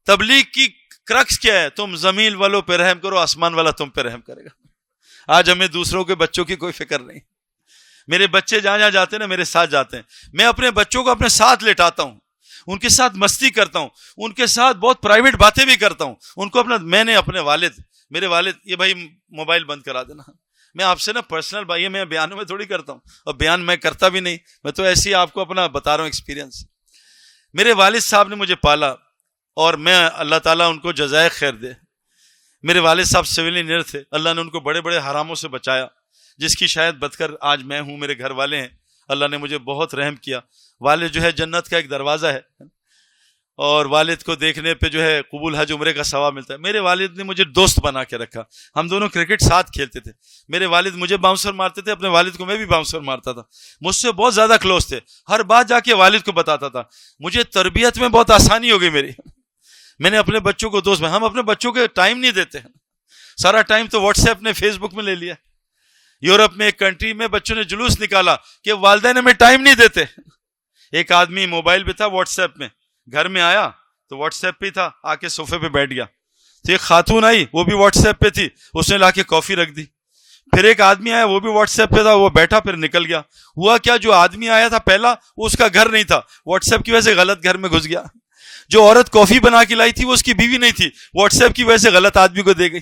تبلیغ کی کرکس کیا ہے؟ تم زمین والوں پہ رحم کرو, آسمان والا تم پہ رحم کرے گا. آج ہمیں دوسروں کے بچوں کی کوئی فکر نہیں. میرے بچے جہاں جہاں جاتے ہیں نا, میرے ساتھ جاتے ہیں. میں اپنے بچوں کو اپنے ساتھ لٹاتا ہوں, ان کے ساتھ مستی کرتا ہوں, ان کے ساتھ بہت پرائیویٹ باتیں بھی کرتا ہوں. ان کو اپنا, میں نے اپنے میرے والد, یہ بھائی موبائل بند کرا دینا. میں آپ سے نا پرسنل بھائی, میں بیانوں میں تھوڑی کرتا ہوں, اور بیان میں کرتا بھی نہیں, میں تو ایسے ہی آپ کو اپنا بتا رہا ہوں ایکسپیرینس. میرے والد صاحب نے مجھے پالا, اور میں, اللہ تعالیٰ ان کو جزائے خیر دے. میرے والد صاحب سول انجینئر تھے, اللہ نے ان کو بڑے بڑے حراموں سے بچایا. جس کی شاید بدکر آج میں ہوں، میرے گھر والے ہیں. اللہ نے مجھے بہت رحم کیا. والد جو ہے جنت کا ایک دروازہ ہے، اور والد کو دیکھنے پہ جو ہے قبول حج عمرے کا ثواب ملتا ہے. میرے والد نے مجھے دوست بنا کے رکھا. ہم دونوں کرکٹ ساتھ کھیلتے تھے. میرے والد مجھے باؤنسر مارتے تھے، اپنے والد کو میں بھی باؤنسر مارتا تھا. مجھ سے بہت زیادہ کلوز تھے. ہر بات جا کے والد کو بتاتا تھا. مجھے تربیت میں بہت آسانی ہو گئی میری. میں نے اپنے بچوں کو دوست، ہم اپنے بچوں کے ٹائم نہیں دیتے. سارا ٹائم تو واٹس ایپ نے، فیس بک میں لے لیا. یورپ میں ایک کنٹری میں بچوں نے جلوس نکالا کہ والدین ہمیں ٹائم نہیں دیتے. ایک آدمی موبائل پہ تھا، واٹس ایپ میں، گھر میں آیا تو واٹس ایپ پہ تھا، آ کے صوفے پہ بیٹھ گیا. تو ایک خاتون آئی، وہ بھی واٹس ایپ پہ تھی، اس نے لا کے کافی رکھ دی. پھر ایک آدمی آیا، وہ بھی واٹس ایپ پہ تھا، وہ بیٹھا، پھر نکل گیا. ہوا کیا، جو آدمی آیا تھا پہلا، وہ اس کا گھر نہیں تھا، واٹس ایپ کی وجہ سے غلط گھر میں گھس گیا. جو عورت کافی بنا کے لائی تھی وہ اس کی بیوی نہیں تھی، واٹس ایپ کی وجہ سے غلط آدمی کو دے گئی.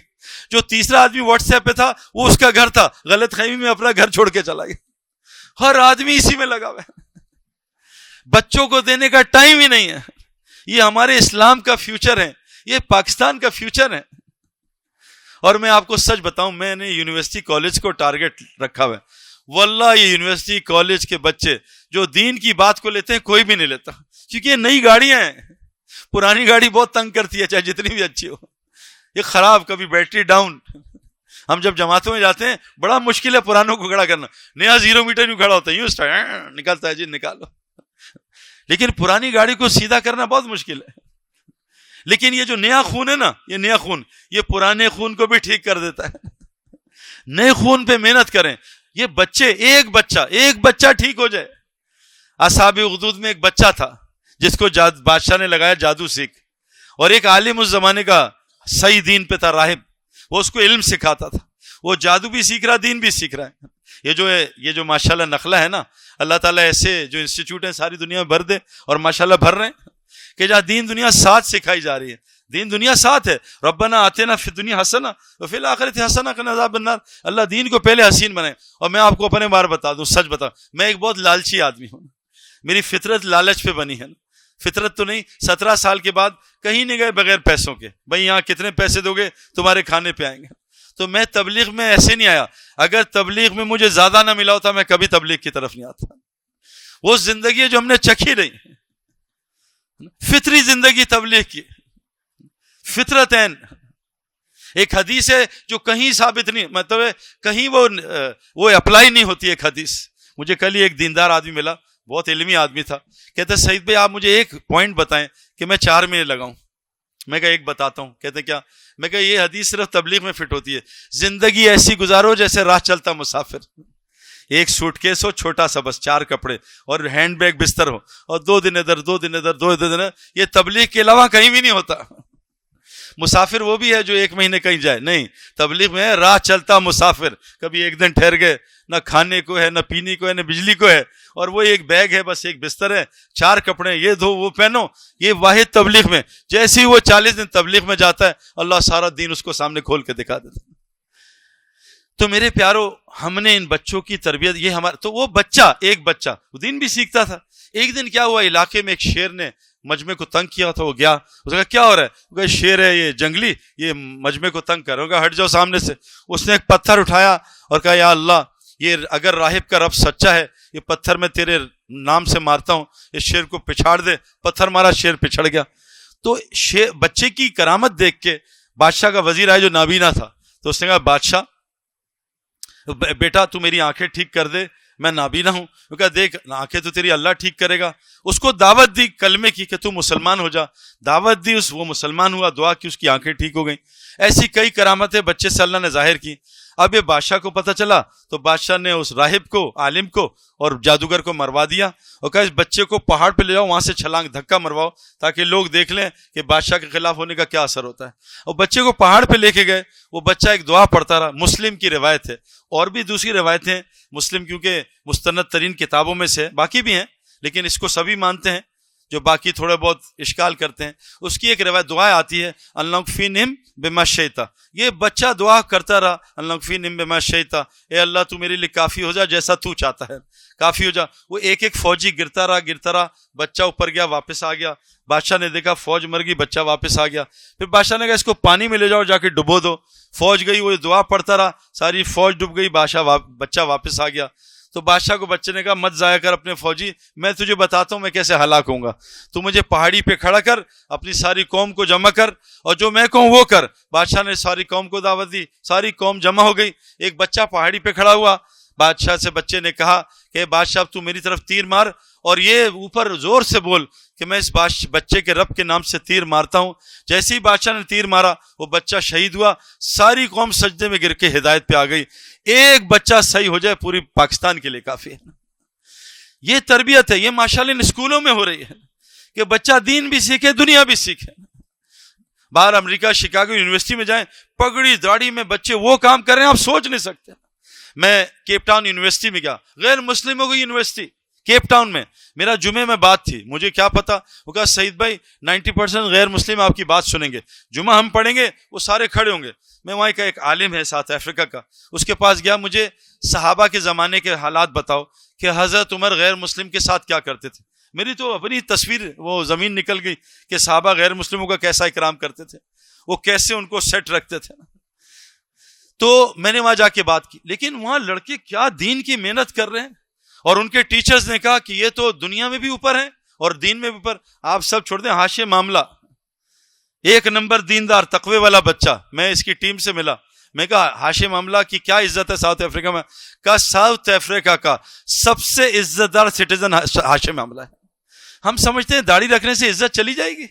جو تیسرا آدمی واٹس ایپ پہ تھا وہ اس کا گھر تھا، غلط خیمی میں اپنا گھر چھوڑ کے چلا گیا. ہر آدمی اسی میں لگا ہوا ہے. بچوں کو دینے کا ٹائم ہی نہیں ہے. یہ ہمارے اسلام کا فیوچر ہے، یہ پاکستان کا فیوچر ہے. اور میں آپ کو سچ بتاؤں، میں نے یونیورسٹی کالج کو ٹارگٹ رکھا ہوا ہے. واللہ یہ یونیورسٹی کالج کے بچے جو دین کی بات کو لیتے ہیں کوئی بھی نہیں لیتا، کیونکہ یہ نئی گاڑیاں ہیں. پرانی گاڑی بہت تنگ کرتی ہے، چاہے جتنی بھی اچھی ہو. یہ خراب، کبھی بیٹری ڈاؤن. ہم جب جماعتوں میں جاتے ہیں بڑا مشکل ہے پرانوں کو کھڑا کرنا. نیا 0 میٹر یوں کھڑا ہوتا ہے، یوں نکلتا ہے، جی نکالو. لیکن پرانی گاڑی کو سیدھا کرنا بہت مشکل ہے. لیکن یہ جو نیا خون ہے نا، یہ نیا خون یہ پرانے خون کو بھی ٹھیک کر دیتا ہے. نئے خون پہ محنت کریں. یہ بچے، ایک بچہ ٹھیک ہو جائے. اصحاب اخدود میں ایک بچہ تھا جس کو بادشاہ نے لگایا جادو سیکھ، اور ایک عالم اس زمانے کا صحیح دین پہ تھا، راہب، وہ اس کو علم سکھاتا تھا. وہ جادو بھی سیکھ رہا، دین بھی سیکھ رہا ہے. یہ جو ماشاءاللہ نخلا ہے نا، اللہ تعالیٰ ایسے جو انسٹیٹیوٹ ہیں ساری دنیا میں بھر دے، اور ماشاءاللہ بھر رہے ہیں کہ جہاں دین دنیا ساتھ سکھائی جا رہی ہے. دین دنیا ساتھ ہے. ربنا آتنا فی الدنیا حسنہ وفی الآخرۃ حسنہ وقنا عذاب النار. اللہ دین کو پہلے حسین بنائے. اور میں آپ کو اپنے بار بتا دوں، سچ بتا، میں ایک بہت لالچی آدمی ہوں. میری فطرت لالچ پہ بنی ہے. فطرت تو نہیں، 17 سال کے بعد کہیں نہیں گئے بغیر پیسوں کے. بھائی یہاں کتنے پیسے دو گے تمہارے کھانے پہ آئیں گے. تو میں تبلیغ میں ایسے نہیں آیا. اگر تبلیغ میں مجھے زیادہ نہ ملا ہوتا میں کبھی تبلیغ کی طرف نہیں آتا. وہ زندگی ہے جو ہم نے چکھی نہیں، فطری زندگی تبلیغ کی، فطرت عین. ایک حدیث ہے جو کہیں ثابت نہیں، مطلب کہیں وہ اپلائی نہیں ہوتی. ایک حدیث مجھے کل ہی ایک دیندار آدمی ملا، بہت علمی آدمی تھا. کہتے سعید بھائی آپ مجھے ایک پوائنٹ بتائیں کہ میں 4 مہینے لگاؤں. میں کہا ایک بتاتا ہوں. کہتے کیا؟ میں کہا یہ حدیث صرف تبلیغ میں فٹ ہوتی ہے. زندگی ایسی گزارو جیسے راہ چلتا مسافر. ایک سوٹ کیس ہو چھوٹا سا، بس 4 کپڑے اور ہینڈ بیگ بستر ہو، اور 2 دن ادھر 2 دن ادھر 2 دن ادھر. یہ تبلیغ کے علاوہ کہیں بھی نہیں ہوتا. مسافر وہ بھی ہے جو 1 مہینے کہیں جائے، نہیں. تبلیغ میں ہے راہ چلتا مسافر. کبھی 1 دن ٹھہر گئے، نہ کھانے کو ہے، نہ پینے کو ہے، نہ بجلی کو ہے، اور وہ ایک بیگ ہے، بس ایک بستر ہے، 4 کپڑے، یہ دھو وہ پہنو. یہ واحد تبلیغ میں. جیسے ہی وہ 40 دن تبلیغ میں جاتا ہے، اللہ سارا دین اس کو سامنے کھول کے دکھا دیتا. تو میرے پیارو، ہم نے ان بچوں کی تربیت، یہ ہمارا، تو وہ بچہ، ایک بچہ وہ دین بھی سیکھتا تھا. ایک دن کیا ہوا، علاقے میں ایک شیر نے مجمع کو تنگ کیا تھا. وہ گیا، اس نے کہا کیا ہو رہا ہے؟ وہ کہا شیر ہے یہ جنگلی، یہ مجمع کو تنگ کر رہا. کہا ہٹ جاؤ سامنے سے. اس نے ایک پتھر اٹھایا اور کہا یا اللہ، یہ اگر راہب کا رب سچا ہے، یہ پتھر میں تیرے نام سے مارتا ہوں، اس شیر کو پچھاڑ دے. پتھر مارا، شیر پچھڑ گیا. تو بچے کی کرامت دیکھ کے بادشاہ کا وزیر آیا جو نابینا تھا. تو اس نے کہا بادشاہ بیٹا تو میری آنکھیں ٹھیک کر دے، میں نابینا ہوں. وہ کہا دیکھ آنکھیں تو تیری اللہ ٹھیک کرے گا. اس کو دعوت دی کلمے کی کہ تو مسلمان ہو جا. دعوت دی، وہ مسلمان ہوا، دعا کی، اس کی آنکھیں ٹھیک ہو گئیں. ایسی کئی کرامتیں بچے سے اللہ نے ظاہر کی. اب یہ بادشاہ کو پتہ چلا تو بادشاہ نے اس راہب کو، عالم کو اور جادوگر کو مروا دیا اور کہا اس بچے کو پہاڑ پہ لے جاؤ، وہاں سے چھلانگ دھکا مرواؤ تاکہ لوگ دیکھ لیں کہ بادشاہ کے خلاف ہونے کا کیا اثر ہوتا ہے. اور بچے کو پہاڑ پہ لے کے گئے. وہ بچہ ایک دعا پڑھتا رہا. مسلم کی روایت ہے، اور بھی دوسری روایتیں. مسلم کیونکہ مستند ترین کتابوں میں سے، باقی بھی ہیں لیکن اس کو سبھی مانتے ہیں. جو باقی تھوڑے بہت اشکال کرتے ہیں، اس کی ایک روایت دعا آتی ہے اللہم اکفینہم بما شئت. یہ بچہ دعا کرتا رہا اللہم اکفینہم بما شئت، اے اللہ تو میرے لیے کافی ہو جا جیسا تو چاہتا ہے، کافی ہو جا. وہ ایک ایک فوجی گرتا رہا، بچہ اوپر گیا، واپس آ گیا. بادشاہ نے دیکھا فوج مر گئی، بچہ واپس آ گیا. پھر بادشاہ نے کہا اس کو پانی میں لے جاؤ، جا کے ڈبو دو. فوج گئی، وہ دعا پڑھتا رہا، ساری فوج ڈوب گئی، بچہ واپس آ گیا. تو بادشاہ کو بچے نے کہا مت ضائع کر اپنے فوجی، میں تجھے بتاتا ہوں میں کیسے ہلاک ہوں گا. تو مجھے پہاڑی پہ کھڑا کر، اپنی ساری قوم کو جمع کر، اور جو میں کہوں وہ کر. بادشاہ نے ساری قوم کو دعوت دی، ساری قوم جمع ہو گئی. ایک بچہ پہاڑی پہ کھڑا ہوا، بادشاہ سے بچے نے کہا کہ بادشاہ اب تو میری طرف تیر مار، اور یہ اوپر زور سے بول کہ میں اس بچے کے رب کے نام سے تیر مارتا ہوں. جیسے ہی بادشاہ نے تیر مارا وہ بچہ شہید ہوا. ساری قوم سجدے میں گر کے ہدایت پہ آ گئی. ایک بچہ صحیح ہو جائے پوری پاکستان کے لیے کافی ہے. یہ تربیت ہے، یہ ماشاءاللہ ان اسکولوں میں ہو رہی ہے کہ بچہ دین بھی سیکھے، دنیا بھی سیکھے. باہر امریکہ شکاگو یونیورسٹی میں جائیں، پگڑی داڑھی میں بچے وہ کام کر رہے ہیں آپ سوچ نہیں سکتے. میں کیپ ٹاؤن یونیورسٹی میں گیا، غیر مسلموں کی یونیورسٹی کیپ ٹاؤن میں. میرا جمعے میں بات تھی، مجھے کیا پتا، وہ کہا سعید بھائی 90% غیر مسلم آپ کی بات سنیں گے، جمعہ ہم پڑھیں گے وہ سارے کھڑے ہوں گے. میں وہاں کا ایک عالم ہے ساؤتھ افریقہ کا، اس کے پاس گیا، مجھے صحابہ کے زمانے کے حالات بتاؤ کہ حضرت عمر غیر مسلم کے ساتھ کیا کرتے تھے. میری تو اپنی تصویر وہ زمین نکل گئی کہ صحابہ غیر مسلموں کا کیسا اکرام کرتے تھے، وہ کیسے ان کو سیٹ رکھتے تھے. تو میں نے وہاں جا کے بات کی، لیکن وہاں لڑکے کیا دین کی محنت کر رہے ہیں. اور ان کے ٹیچرز نے کہا کہ یہ تو دنیا میں بھی اوپر ہیں اور دین میں بھی اوپر. آپ سب چھوڑ دیں حاشیہ معاملہ، ایک نمبر دیندار تقوی والا بچہ. میں اس کی ٹیم سے ملا، میں کہا حاشیہ معاملہ کی کیا عزت ہے ساؤتھ افریقہ میں؟ کہا ساؤتھ افریقہ کا سب سے عزت دار سٹیزن حاشیہ معاملہ ہے. ہم سمجھتے ہیں داڑھی رکھنے سے عزت چلی جائے گی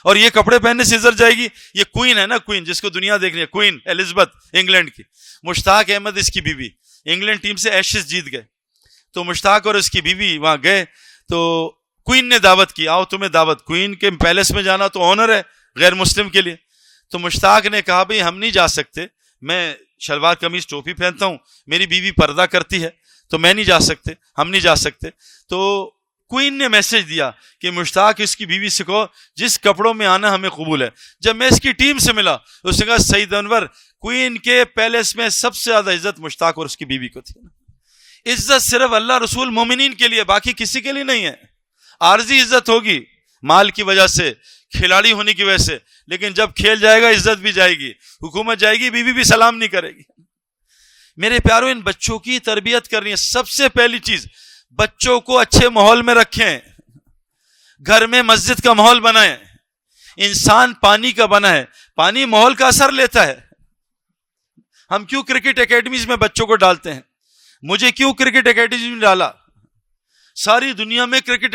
اور یہ کپڑے پہننے سے عزت جائے گی. یہ کوئین ہے نا، کوئین جس کو دنیا دیکھ رہی ہے، کوئین ایلزبتھ انگلینڈ کی. مشتاق احمد اس کی بیوی، انگلینڈ ٹیم سے ایشز جیت گئے. تو مشتاق اور اس کی بیوی وہاں گئے تو کوئین نے دعوت کی، آؤ تمہیں دعوت، کوئین کے پیلس میں جانا تو آنر ہے غیر مسلم کے لیے. تو مشتاق نے کہا بھئی ہم نہیں جا سکتے، میں شلوار قمیض ٹوپی پہنتا ہوں، میری بیوی پردہ کرتی ہے تو میں نہیں جا سکتے، ہم نہیں جا سکتے. تو کوئین نے میسج دیا کہ مشتاق اس کی بیوی سے کہو جس کپڑوں میں آنا ہمیں قبول ہے. جب میں اس کی ٹیم سے ملا اس نے کہا سعید انور کوئین کے پیلس میں سب سے زیادہ عزت مشتاق اور اس کی بیوی کو تھی. عزت صرف اللہ رسول مومنین کے لیے، باقی کسی کے لیے نہیں ہے. عارضی عزت ہوگی مال کی وجہ سے، کھلاڑی ہونے کی وجہ سے، لیکن جب کھیل جائے گا عزت بھی جائے گی، حکومت جائے گی، بیوی بھی سلام نہیں کرے گی. میرے پیارو ان بچوں کی تربیت کرنی ہے. سب سے پہلی چیز بچوں کو اچھے ماحول میں رکھیں، گھر میں مسجد کا ماحول بنائیں. انسان پانی کا بنا ہے، پانی ماحول کا اثر لیتا ہے. ہم کیوں کرکٹ اکیڈمیز میں بچوں کو ڈالتے ہیں؟ مجھے کیوں کرکٹ اکیڈمی میں ڈالا؟ ساری دنیا میں کرکٹ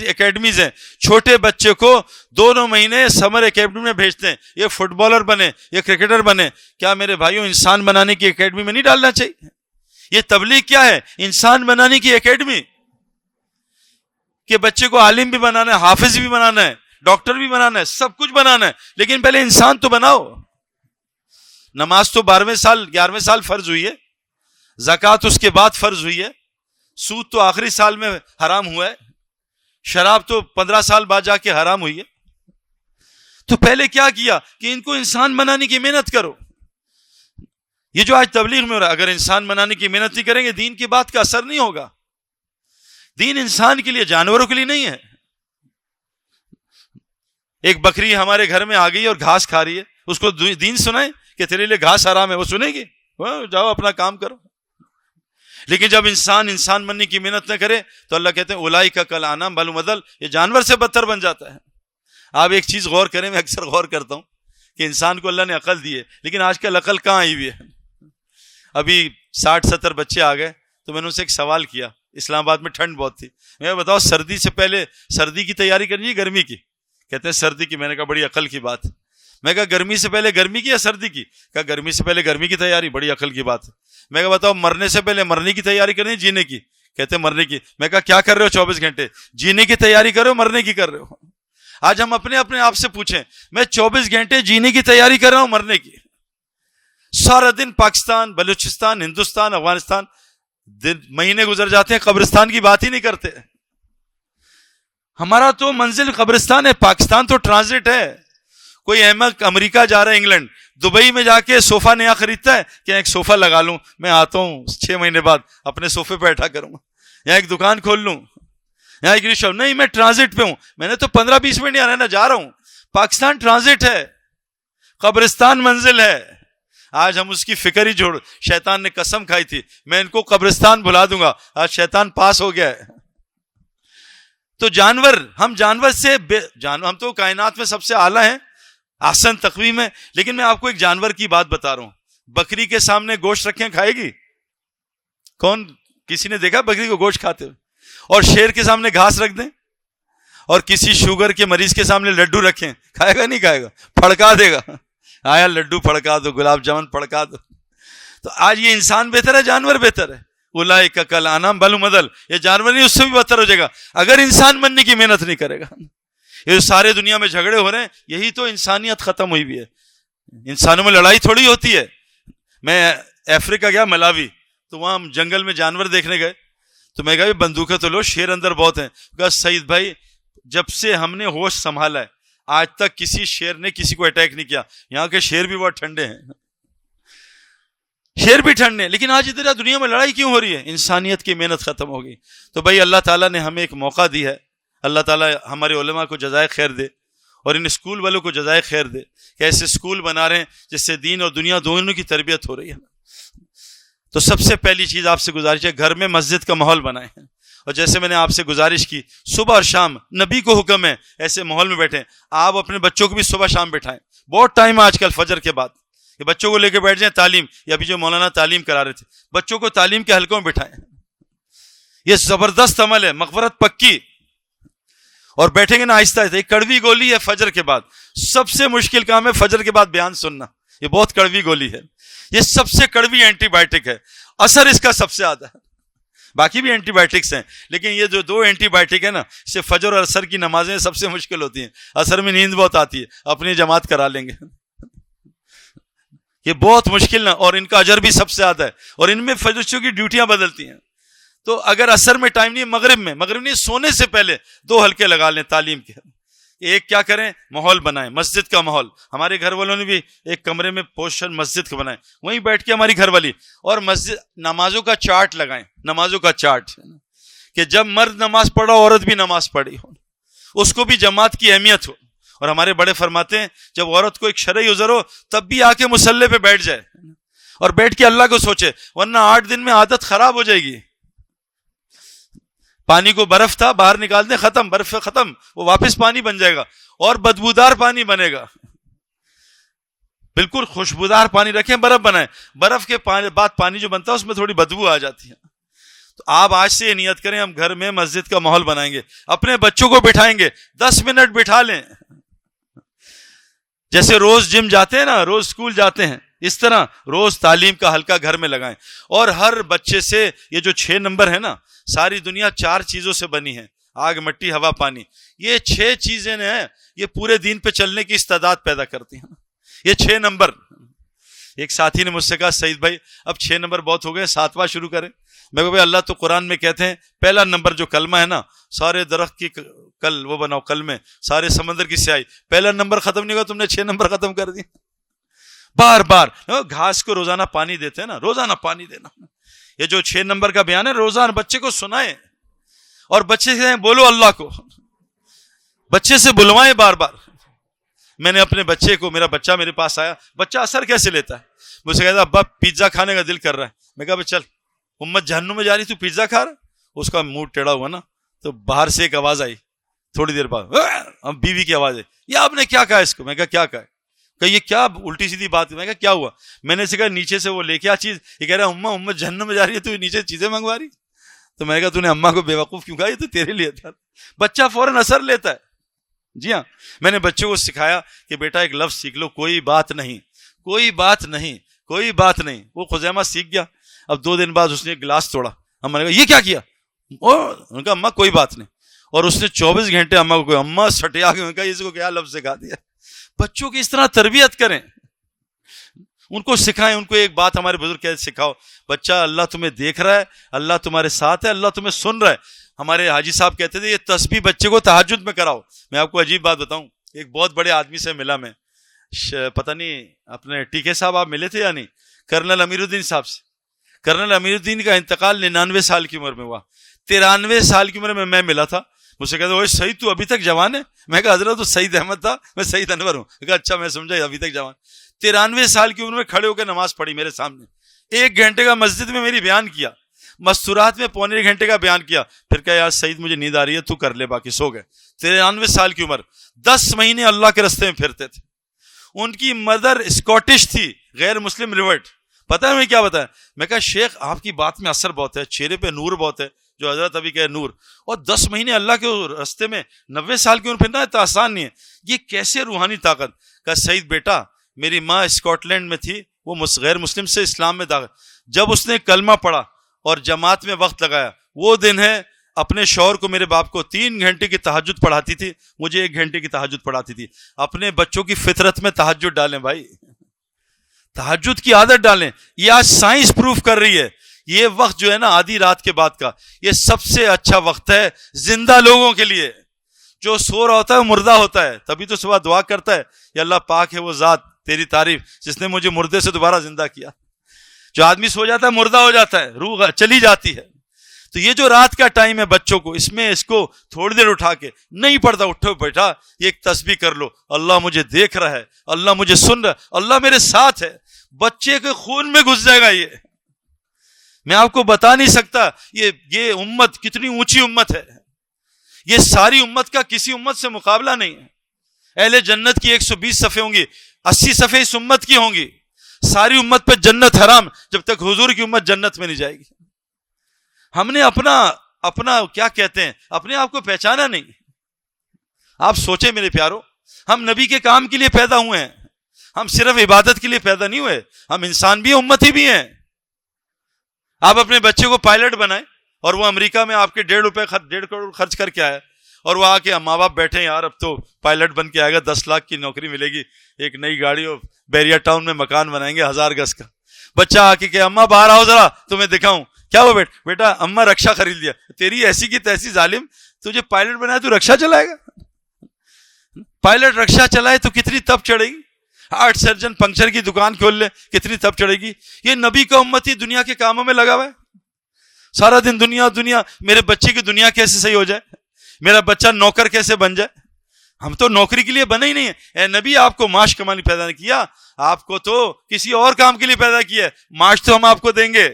اکیڈمیز ہیں. چھوٹے بچے کو 2 مہینے سمر اکیڈمی میں بھیجتے ہیں، یہ فٹ بالر بنے، یہ کرکٹر بنے. کیا میرے بھائیوں انسان بنانے کی اکیڈمی میں نہیں ڈالنا چاہیے؟ یہ تبلیغ کیا ہے؟ انسان بنانے کی اکیڈمی، کہ بچے کو عالم بھی بنانا ہے، حافظ بھی بنانا ہے، ڈاکٹر بھی بنانا ہے، سب کچھ بنانا ہے، لیکن پہلے انسان تو بناؤ. نماز تو 11ویں سال فرض ہوئی ہے، زکوٰۃ اس کے بعد فرض ہوئی ہے، سود تو آخری سال میں حرام ہوا ہے، شراب تو 15 سال بعد جا کے حرام ہوئی ہے. تو پہلے کیا کیا کہ ان کو انسان بنانے کی محنت کرو. یہ جو آج تبلیغ میں ہو رہا ہے، اگر انسان بنانے کی محنت نہیں کریں گے دین کی بات کا اثر نہیں ہوگا. دین انسان کے لیے، جانوروں کے لیے نہیں ہے. ایک بکری ہمارے گھر میں آ گئی اور گھاس کھا رہی ہے، اس کو دین سنائیں کہ تیرے لیے گھاس حرام ہے؟ وہ سنے گی؟ جاؤ اپنا کام کرو. لیکن جب انسان بننے کی محنت نہ کرے تو اللہ کہتے ہیں اولئک کالانعام بل هم اضل، یہ جانور سے بدتر بن جاتا ہے. آپ ایک چیز غور کریں، میں اکثر غور کرتا ہوں کہ انسان کو اللہ نے عقل دی ہے، لیکن آج کل عقل کہاں آئی ہوئی ہے. ابھی 60-70 بچے آ گئے تو میں نے ان سے ایک سوال کیا، اسلام آباد میں ٹھنڈ بہت تھی، میں بتاؤ سردی سے پہلے سردی کی تیاری کرنی ہے گرمی کی؟ کہتے ہیں سردی کی. میں نے کہا بڑی عقل کی بات. میں کہا گرمی سے پہلے گرمی کی یا سردی کی؟ کہا گرمی سے پہلے گرمی کی تیاری، بڑی عقل کی بات. میں کہا بتاؤ مرنے سے پہلے مرنے کی تیاری کرنی ہے جینے کی؟ کہتے ہیں مرنے کی. میں کہا کیا کر رہے ہو 24 گھنٹے؟ جینے کی تیاری کر رہے ہو مرنے کی کر رہے ہو؟ آج ہم اپنے آپ سے پوچھیں، میں 24 گھنٹے جینے کی تیاری کر رہا ہوں مرنے کی؟ سارا دن پاکستان، بلوچستان، ہندوستان، افغانستان، مہینے گزر جاتے ہیں قبرستان کی بات ہی نہیں کرتے. ہمارا تو منزل قبرستان ہے. پاکستان تو ٹرانزٹ ہے. کوئی احمد امریکہ جا رہا ہے, انگلینڈ, دبئی میں جا کے صوفہ نیا خریدتا ہے کہ ایک صوفہ لگا لوں, میں آتا ہوں 6 مہینے بعد اپنے صوفے پہ بیٹھا کروں گا, یہاں ایک دکان کھول لوں, یہاں ایک رشتہ. نہیں, میں ٹرانزٹ پہ ہوں, میں نے تو 15-20 منٹ یہاں رہنا, جا رہا ہوں. پاکستان ٹرانزٹ ہے, قبرستان منزل ہے. آج ہم اس کی فکر ہی چھوڑ. شیطان نے قسم کھائی تھی میں ان کو قبرستان بلا دوں گا, آج شیطان پاس ہو گیا ہے. تو جانور, ہم جانور سے ہم تو کائنات میں سب سے اعلیٰ ہیں, احسن تقویم ہے. لیکن میں آپ کو ایک جانور کی بات بتا رہا ہوں. بکری کے سامنے گوشت رکھیں کھائے گی؟ کون, کسی نے دیکھا بکری کو گوشت کھاتے ہوئے؟ اور شیر کے سامنے گھاس رکھ دیں اور کسی شوگر کے مریض کے سامنے لڈو رکھیں, کھائے گا نہیں کھائے گا؟ پھڑکا دے گا. آیا لڈو پھڑکا دو, گلاب جامن پھڑکا دو. تو آج یہ انسان بہتر ہے جانور بہتر ہے؟ اولئک کالانعام بل هم اضل. یہ جانور نہیں, اس سے بھی بدتر ہو جائے گا اگر انسان بننے کی محنت نہیں کرے گا. یہ سارے دنیا میں جھگڑے ہو رہے ہیں, یہی تو انسانیت ختم ہوئی بھی ہے. انسانوں میں لڑائی تھوڑی ہوتی ہے. میں افریقہ گیا, ملاوی, تو وہاں ہم جنگل میں جانور دیکھنے گئے, تو میں کہا بندوقیں تو لو, شیر اندر بہت ہیں. کہا سعید بھائی جب سے ہم نے ہوش سنبھالا ہے آج تک کسی شیر نے کسی کو اٹیک نہیں کیا. یہاں کے شیر بھی بہت ٹھنڈے ہیں, شیر بھی ٹھنڈے. لیکن آج ادھر دنیا میں لڑائی کیوں ہو رہی ہے؟ انسانیت کی محنت ختم ہو گئی. تو بھائی اللہ تعالیٰ نے ہمیں ایک موقع دی ہے, اللہ تعالیٰ ہمارے علماء کو جزائے خیر دے اور ان اسکول والوں کو جزائے خیر دے کہ ایسے اسکول بنا رہے ہیں جس سے دین اور دنیا دونوں کی تربیت ہو رہی ہے. تو سب سے پہلی چیز آپ سے گزارش ہے, گھر میں مسجد کا ماحول بنائیں. اور جیسے میں نے آپ سے گزارش کی, صبح اور شام نبی کو حکم ہے ایسے ماحول میں بیٹھیں. آپ اپنے بچوں کو بھی صبح شام بٹھائیں. بہت ٹائم ہے آج کل فجر کے بعد, یہ بچوں کو لے کے بیٹھ جائیں تعلیم, یا ابھی جو مولانا تعلیم کرا رہے تھے, بچوں کو تعلیم کے حلقوں میں بٹھائیں. یہ زبردست عمل ہے, مغفرت پکی. اور بیٹھیں گے نا آہستہ آہستہ. ایک کڑوی گولی ہے فجر کے بعد, سب سے مشکل کام ہے فجر کے بعد بیان سننا. یہ بہت کڑوی گولی ہے, یہ سب سے کڑوی اینٹی بائیوٹک ہے. اثر اس کا سب سے زیادہ ہے, باقی بھی اینٹی بائیوٹکس ہیں لیکن یہ جو 2 اینٹی بائیوٹک ہے نا, اس سے فجر اور عصر کی نمازیں سب سے مشکل ہوتی ہیں. عصر میں نیند بہت آتی ہے, اپنی جماعت کرا لیں گے. یہ بہت مشکل نہ, اور ان کا اجر بھی سب سے زیادہ ہے, اور ان میں فرشتوں کی ڈیوٹیاں بدلتی ہیں. تو اگر عصر میں ٹائم نہیں, مغرب نہیں, سونے سے پہلے 2 حلقے لگا لیں تعلیم کے. ایک کیا کریں, ماحول بنائیں, مسجد کا ماحول. ہمارے گھر والوں نے بھی ایک کمرے میں پورشن مسجد کا بنائے, وہیں بیٹھ کے ہماری گھر والی, اور مسجد نمازوں کا چارٹ لگائیں, نمازوں کا چارٹ, کہ جب مرد نماز پڑھا عورت بھی نماز پڑھی ہو, اس کو بھی جماعت کی اہمیت ہو. اور ہمارے بڑے فرماتے ہیں جب عورت کو ایک شرعی عذر ہو تب بھی آ کے مصلے پہ بیٹھ جائے اور بیٹھ کے اللہ کو سوچے, ورنہ 8 دن میں عادت خراب ہو جائے گی. پانی کو برف تھا باہر نکال دیں, ختم, برف ختم, وہ واپس پانی بن جائے گا اور بدبودار پانی بنے گا. بالکل خوشبودار پانی رکھیں, برف بنائیں. برف کے بعد پانی جو بنتا ہے اس میں تھوڑی بدبو آ جاتی ہے. تو آپ آج سے یہ نیت کریں ہم گھر میں مسجد کا ماحول بنائیں گے, اپنے بچوں کو بٹھائیں گے, 10 منٹ بٹھا لیں. جیسے روز جم جاتے ہیں نا, روز اسکول جاتے ہیں, اس طرح روز تعلیم کا حلقہ گھر میں لگائیں. اور ہر بچے سے, یہ جو 6 نمبر ہے نا, ساری دنیا 4 چیزوں سے بنی ہے, آگ مٹی ہوا پانی. یہ 6 چیزیں ہیں, یہ پورے دین پہ چلنے کی استعداد پیدا کرتی ہیں. یہ 6 نمبر. ایک ساتھی نے مجھ سے کہا سعید بھائی اب 6 نمبر بہت ہو گئے, 7واں شروع کریں. میں کہا بھائی اللہ تو قرآن میں کہتے ہیں پہلا نمبر جو کلمہ ہے نا, سارے درخت کی کل وہ بناؤ کلمے, سارے سمندر کی سیاہی, پہلا نمبر ختم نہیں ہوا تم نے 6 نمبر ختم کر دی. بار بار گھاس کو روزانہ پانی دیتے ہیں نا, روزانہ پانی دینا. یہ جو 6 نمبر کا بیان ہے روزانہ بچے کو سنائیں, اور بچے سے بولو اللہ کو, بچے سے بلوائیں بار بار. میں نے اپنے بچے کو, میرا بچہ میرے پاس آیا, بچہ اثر کیسے لیتا ہے, مجھ سے کہتا ابا پیزا کھانے کا دل کر رہا ہے. میں کہا چل امت جہنم میں جا رہی تو پیزا کھا رہا. اس کا منہ ٹیڑھا ہوا نا, تو باہر سے ایک آواز آئی, تھوڑی دیر بعد بیوی کی آواز ہے, یہ آپ نے کیا کہا اس کو. میں کہا کیا کہا, کہ یہ کیا الٹی سیدھی بات ہے. میں کہا کیا ہوا. میں نے کہا نیچے سے وہ لے کے چیز, یہ کہہ رہا امت جہنم میں جا رہی ہے تو نیچے چیزیں منگوا رہی. تو میں نے کہا تو نے اماں کو بیوقوف کیوں کہا, یہ تو تیرے لیے تھا. بچہ فوراً اثر لیتا ہے. جی ہاں, میں نے بچوں کو سکھایا کہ بیٹا ایک لفظ سیکھ لو, کوئی بات نہیں, کوئی بات نہیں, کوئی بات نہیں. وہ خزیمہ سیکھ گیا. اب 2 دن بعد اس نے ایک گلاس توڑا. اماں نے کہا یہ کیا کیا, ان کا اماں کوئی بات نہیں. اور اس نے 24 گھنٹے اماں کو, اماں سٹیا کے, کہا اس کو کیا لفظ سکھا دیا. بچوں کی اس طرح تربیت کریں, ان کو سکھائیں. ان کو ایک بات ہمارے بزرگ کہتے سکھاؤ, بچہ اللہ تمہیں دیکھ رہا ہے, اللہ تمہارے ساتھ ہے, اللہ تمہیں سن رہا ہے. ہمارے حاجی صاحب کہتے تھے یہ تسبیح بچے کو تہجد میں کراؤ. میں آپ کو عجیب بات بتاؤں, ایک بہت بڑے آدمی سے ملا میں, پتہ نہیں اپنے ٹیکے صاحب آپ ملے تھے یا نہیں, کرنل امیر الدین صاحب سے. کرنل امیر الدین کا انتقال 99 سال کی عمر میں ہوا. 93 سال کی عمر میں ملا تھا. مجھ سے کہتے وہ سعید تو ابھی تک جوان ہے. میں کہا حضرت تو سعید احمد تھا, میں سعید انور ہوں. کہا اچھا, میں سمجھا ابھی تک جوان. 93 سال کی عمر میں کھڑے ہو کے نماز پڑھی میرے سامنے. 1 گھنٹے کا مسجد میں میری بیان کیا, مستورات میں 1.25 گھنٹے کا بیان کیا. پھر کہا یار سعید مجھے نیند آ رہی ہے, تو کر لے, باقی سو گئے. 93 سال کی عمر, 10 مہینے اللہ کے راستے میں پھرتے تھے. ان کی مدر اسکاٹش تھی, غیر مسلم ریورٹ. پتہ ہے میں کیا بتایا, میں کہا شیخ آپ کی بات میں اثر بہت ہے, چہرے پہ نور بہت ہے, جو حضرت ابھی کہے نور, اور 10 مہینے اللہ کے راستے میں 90 سال کی عمر پھرنا ہے تو آسان نہیں ہے, یہ کیسے روحانی طاقت. کہا سعید بیٹا میری ماں اسکاٹ لینڈ میں تھی, وہ غیر مسلم سے اسلام میں داخل, جب اس نے کلمہ پڑھا اور جماعت میں وقت لگایا, وہ دن ہے اپنے شوہر کو, میرے باپ کو 3 گھنٹے کی تہجد پڑھاتی تھی, مجھے 1 گھنٹے کی تہجد پڑھاتی تھی. اپنے بچوں کی فطرت میں تہجد ڈالیں بھائی, تہجد کی عادت ڈالیں. یہ آج سائنس پروف کر رہی ہے, یہ وقت جو ہے نا آدھی رات کے بعد کا, یہ سب سے اچھا وقت ہے زندہ لوگوں کے لیے. جو سو رہا ہوتا ہے مردہ ہوتا ہے, تبھی تو صبح دعا کرتا ہے یا اللہ پاک ہے وہ ذات تیری تعریف جس نے مجھے مردے سے دوبارہ زندہ کیا. جو آدمی سو جاتا ہے مردہ ہو جاتا ہے, روح چلی جاتی ہے. تو یہ جو رات کا ٹائم ہے بچوں کو, اس میں اس کو تھوڑی دیر اٹھا کے, نہیں پڑھتا اٹھو بیٹا یہ ایک تسبیح کر لو, اللہ مجھے دیکھ رہا ہے, اللہ مجھے سن رہا ہے, اللہ میرے ساتھ ہے. بچے کے خون میں گھس جائے گا. یہ میں آپ کو بتا نہیں سکتا یہ امت کتنی اونچی امت ہے. یہ ساری امت کا کسی امت سے مقابلہ نہیں ہے. اہل جنت کی 120 صفحے ہوں گی, 80 صفحے اس امت کی ہوں گی. ساری امت پہ جنت حرام جب تک حضور کی امت جنت میں نہیں جائے گی. ہم نے اپنا کیا کہتے ہیں, اپنے آپ کو پہچانا نہیں. آپ سوچیں میرے پیارو, ہم نبی کے کام کے لیے پیدا ہوئے ہیں, ہم صرف عبادت کے لیے پیدا نہیں ہوئے, ہم انسان بھی ہیں, امتی بھی ہیں. آپ اپنے بچے کو پائلٹ بنائیں اور وہ امریکہ میں آپ کے 1.5 کروڑ خرچ کر کے آئے, اور وہ آ کے ماں باپ بیٹھے یار اب تو پائلٹ بن کے آئے گا, 10 لاکھ کی نوکری ملے گی, ایک نئی گاڑی اور بیریا ٹاؤن میں مکان بنائیں گے 1000 گز کا. بچہ آ کے کہ اماں باہر آؤ ذرا تمہیں دکھاؤں. کیا وہ بیٹا اماں رکشا خرید لیا. تیری ایسی کی تیسی ظالم, تجھے پائلٹ بنایا تو رکشا چلائے گا. پائلٹ رکشا چلائے تو کتنی تپ چڑھے گی. ہارٹ سرجن پنکچر کی دکان کھول لے, کتنی تپ چڑھے گی. یہ نبی کا امتی دنیا کے کاموں میں لگا ہوا ہے, سارا دن دنیا. میرے بچے کی دنیا کیسے صحیح ہو جائے, میرا بچہ نوکر کیسے بن جائے. ہم تو نوکری کے لیے بنے ہی نہیں ہیں. اے نبی آپ کو معاش کمانے پیدا نہیں کیا, آپ کو تو کسی اور کام کے لیے پیدا کیا ہے. معاش تو ہم آپ کو دیں گے,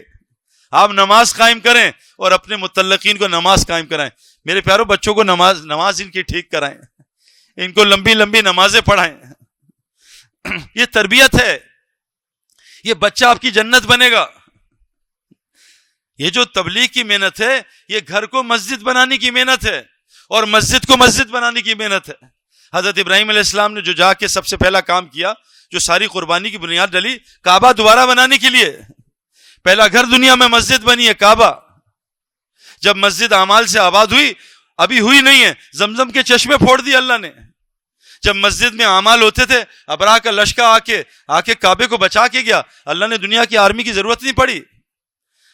آپ نماز قائم کریں اور اپنے متعلقین کو نماز قائم کرائیں. میرے پیاروں بچوں کو نماز ان کی ٹھیک کرائیں, ان کو لمبی لمبی نمازیں پڑھائیں. یہ تربیت ہے, یہ بچہ آپ کی جنت بنے گا. یہ جو تبلیغ کی محنت ہے یہ گھر کو مسجد بنانے کی محنت ہے اور مسجد کو مسجد بنانے کی محنت ہے. حضرت ابراہیم علیہ السلام نے جو جا کے سب سے پہلا کام کیا, جو ساری قربانی کی بنیاد ڈلی, کعبہ دوبارہ بنانے کے لیے. پہلا گھر دنیا میں مسجد بنی ہے کعبہ. جب مسجد اعمال سے آباد ہوئی, ابھی ہوئی نہیں ہے, زمزم کے چشمے پھوڑ دیے اللہ نے. جب مسجد میں اعمال ہوتے تھے, ابراہ کا لشکر آ کے کعبے کو بچا کے گیا. اللہ نے دنیا کی آرمی کی ضرورت نہیں پڑی.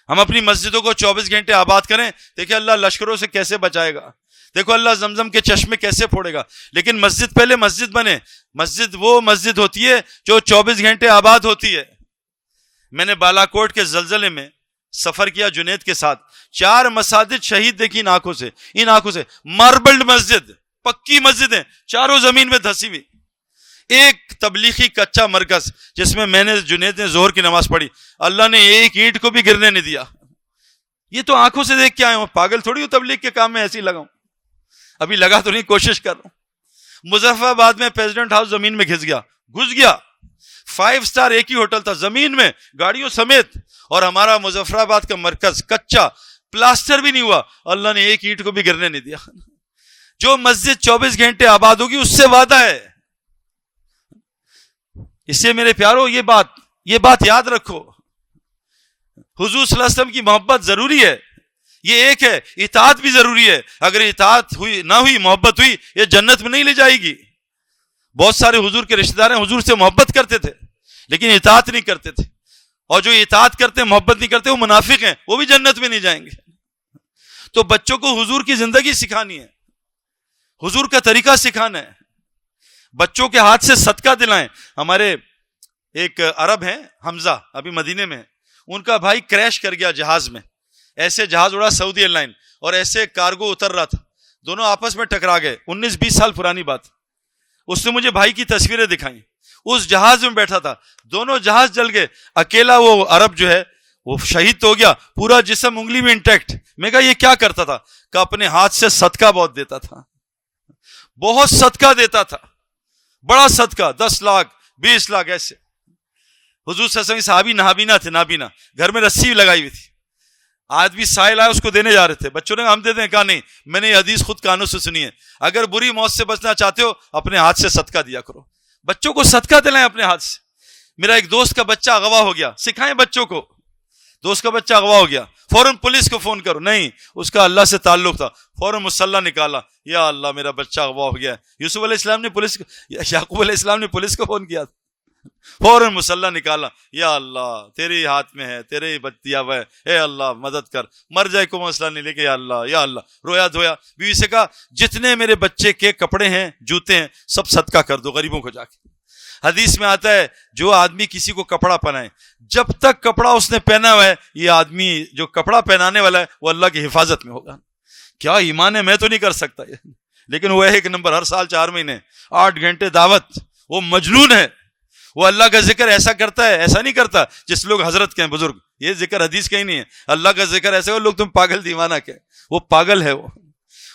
ہم اپنی مسجدوں کو 24 گھنٹے آباد کریں, دیکھیں اللہ لشکروں سے کیسے بچائے گا, دیکھو اللہ زمزم کے چشمے کیسے پھوڑے گا. لیکن مسجد پہلے مسجد بنے. مسجد وہ مسجد ہوتی ہے جو 24 گھنٹے آباد ہوتی ہے. میں نے بالا کوٹ کے زلزلے میں سفر کیا جنید کے ساتھ, 4 مساجد شہید دیکھی ان آنکھوں سے. ماربلڈ مسجد, پکی مسجدیں, چاروں زمین میں دھسی ہوئی. ایک تبلیغی کچا مرکز جس میں جنید نے ظہر کی نماز پڑھی, اللہ نے ایک اینٹ کو بھی گرنے نہیں دیا. یہ تو آنکھوں سے دیکھ کے آئے ہوں, پاگل تھوڑی ہوں تبلیغ کے کام میں ایسے ہی لگاؤں. ابھی لگا تو نہیں, کوشش کر رہا ہوں. مظفر آباد میں پریزیڈنٹ ہاؤس زمین میں گھس گیا. 5 سٹار ایک ہی ہوٹل تھا زمین میں, گاڑیوں سمیت, اور ہمارا مظفر آباد کا مرکز کچا, پلاسٹر بھی نہیں ہوا. اللہ نے ایک اینٹ کو بھی گرنے نہیں دیا. جو مسجد 24 گھنٹے آباد ہوگی اس سے وعدہ ہے. اس سے میرے پیارو یہ بات یاد رکھو, حضور صلی اللہ علیہ وسلم کی محبت ضروری ہے. یہ ایک ہے, اطاعت بھی ضروری ہے. اگر اطاعت نہ ہوئی, محبت ہوئی, یہ جنت میں نہیں لے جائے گی. بہت سارے حضور کے رشتہ دار ہیں, حضور سے محبت کرتے تھے لیکن اطاعت نہیں کرتے تھے, اور جو اطاعت کرتے محبت نہیں کرتے وہ منافق ہیں, وہ بھی جنت میں نہیں جائیں گے. تو بچوں کو حضور کی زندگی سکھانی ہے, حضور کا طریقہ سکھانا ہے, بچوں کے ہاتھ سے صدقہ دلائیں. ہمارے ایک عرب ہیں حمزہ, ابھی مدینے میں ہیں, ان کا بھائی کریش کر گیا جہاز میں, ایسے جہاز اڑا سعودی ایئر لائن اور ایسے کارگو اتر رہا تھا, دونوں آپس میں ٹکرا گئے, 19-20 سال پرانی بات. اس نے مجھے بھائی کی تصویریں دکھائیں, اس جہاز میں بیٹھا تھا, دونوں جہاز جل گئے, اکیلا وہ عرب جو ہے وہ شہید تو ہو گیا, پورا جسم انگلی میں انٹیکٹ. میں کہا یہ کیا کرتا تھا؟ کہ اپنے ہاتھ سے صدقہ بہت دیتا تھا, بہت صدقہ دیتا تھا, بڑا صدقہ, 10 لاکھ 20 لاکھ ایسے. حضور صلی اللہ علیہ وسلم صحابی نابینا تھے, نابینا, گھر میں رسی لگائی ہوئی تھی, آدمی سائل آیا اس کو دینے جا رہے تھے, بچوں نے ہم دے دیں, کہا نہیں, میں نے یہ حدیث خود کانوں سے سنی ہے, اگر بری موت سے بچنا چاہتے ہو اپنے ہاتھ سے صدقہ دیا کرو. بچوں کو صدقہ دلائیں اپنے ہاتھ سے. میرا ایک دوست کا بچہ اغوا ہو گیا, سکھائیں بچوں کو, دوست کا بچہ اغوا ہو گیا, فوراً پولیس کو فون کرو, نہیں, اس کا اللہ سے تعلق تھا, فوراً مسلح نکالا, یا اللہ میرا بچہ اغوا ہو گیا. یوسف علیہ السلام نے پولیس کو, یعقوب علیہ السلام نے پولیس کو فون کیا, فوراً مسلح نکالا, یا اللہ تیرے ہاتھ میں ہے, تیرے دیا ہوا ہے, اے اللہ مدد کر, مر جائے کوئی مسئلہ نہیں, لے کے یا اللہ یا اللہ. رویا دھویا, بیوی سے کہا جتنے میرے بچے کے کپڑے ہیں, جوتے ہیں, سب صدقہ کر دو غریبوں کو جا کے. حدیث میں آتا ہے جو آدمی کسی کو کپڑا پہنائے, جب تک کپڑا اس نے پہنا ہوا ہے, یہ آدمی جو کپڑا پہنانے والا ہے وہ اللہ کی حفاظت میں ہوگا. کیا ایمان ہے, میں تو نہیں کر سکتا یہ, لیکن وہ ایک نمبر, ہر سال 4 مہینے 8 گھنٹے دعوت, وہ مجنون ہے, وہ اللہ کا ذکر ایسا کرتا ہے, ایسا نہیں کرتا جس لوگ حضرت کہیں بزرگ, یہ ذکر حدیث کہیں نہیں ہے, اللہ کا ذکر ایسے, وہ لوگ تم پاگل دیوانہ کہیں, وہ پاگل ہے, وہ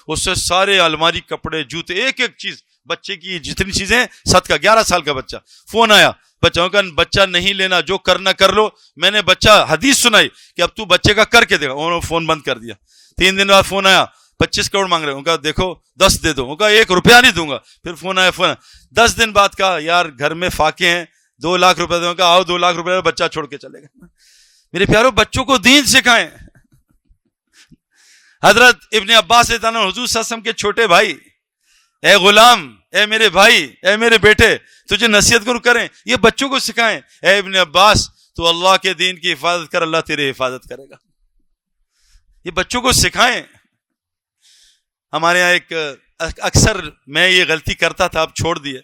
اس سے سارے الماری کپڑے جوتے ایک ایک چیز, بچے کی جتنی چیزیں صدقہ. 11 سال کا بچہ, فون آیا, بچوں کا بچہ نہیں لینا, جو کرنا کر لو. میں نے بچہ حدیث سنائی کہ اب تو بچے کا کر کے دے گا, انہوں نے فون بند کر دیا. 3 دن بعد فون آیا, 25 کروڑ مانگ رہے ہیں, ان کا دیکھو 10 دے دو, ان کا 1 روپیہ نہیں دوں گا. پھر فون آیا, 10 دن بعد کہا یار گھر میں فاقے ہیں, 2 لاکھ روپے دوں گا, آؤ 2 لاکھ روپے, بچہ چھوڑ کے چلے گا. میرے پیاروں, بچوں کو دین سکھائیں. حضرت ابن عباس رضی اللہ عنہ, حضور صلی اللہ علیہ وسلم کے چھوٹے بھائی, اے غلام, اے میرے بھائی, اے میرے بیٹے, تجھے نصیحت کروں, کریں, یہ بچوں کو سکھائیں. اے ابن عباس, تو اللہ کے دین کی حفاظت کر, اللہ تیرے حفاظت کرے گا. یہ بچوں کو سکھائیں. ہمارے یہاں ایک, اکثر میں یہ غلطی کرتا تھا, اب چھوڑ دیے,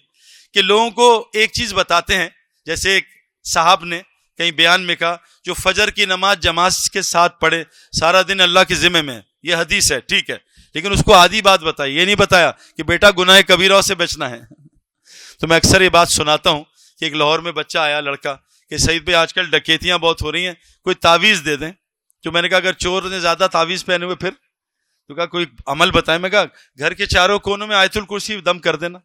کہ لوگوں کو ایک چیز بتاتے ہیں, جیسے ایک صاحب نے کہیں بیان میں کہا جو فجر کی نماز جماعت کے ساتھ پڑھے سارا دن اللہ کے ذمہ میں ہے, یہ حدیث ہے, ٹھیک ہے, لیکن اس کو آدھی بات بتائی, یہ نہیں بتایا کہ بیٹا گناہ کبیرہ سے بچنا ہے. تو میں اکثر یہ بات سناتا ہوں کہ ایک لاہور میں بچہ آیا, لڑکا, کہ سعید بھائی آج کل ڈکیتیاں بہت ہو رہی ہیں, کوئی تعویذ دے دیں. جو میں نے کہا اگر چور نے زیادہ تعویذ پہنے ہوئے پھر, تو کہا کوئی عمل بتائیں. میں کہا گھر کے چاروں کونوں میں آیت الکرسی دم کر دینا.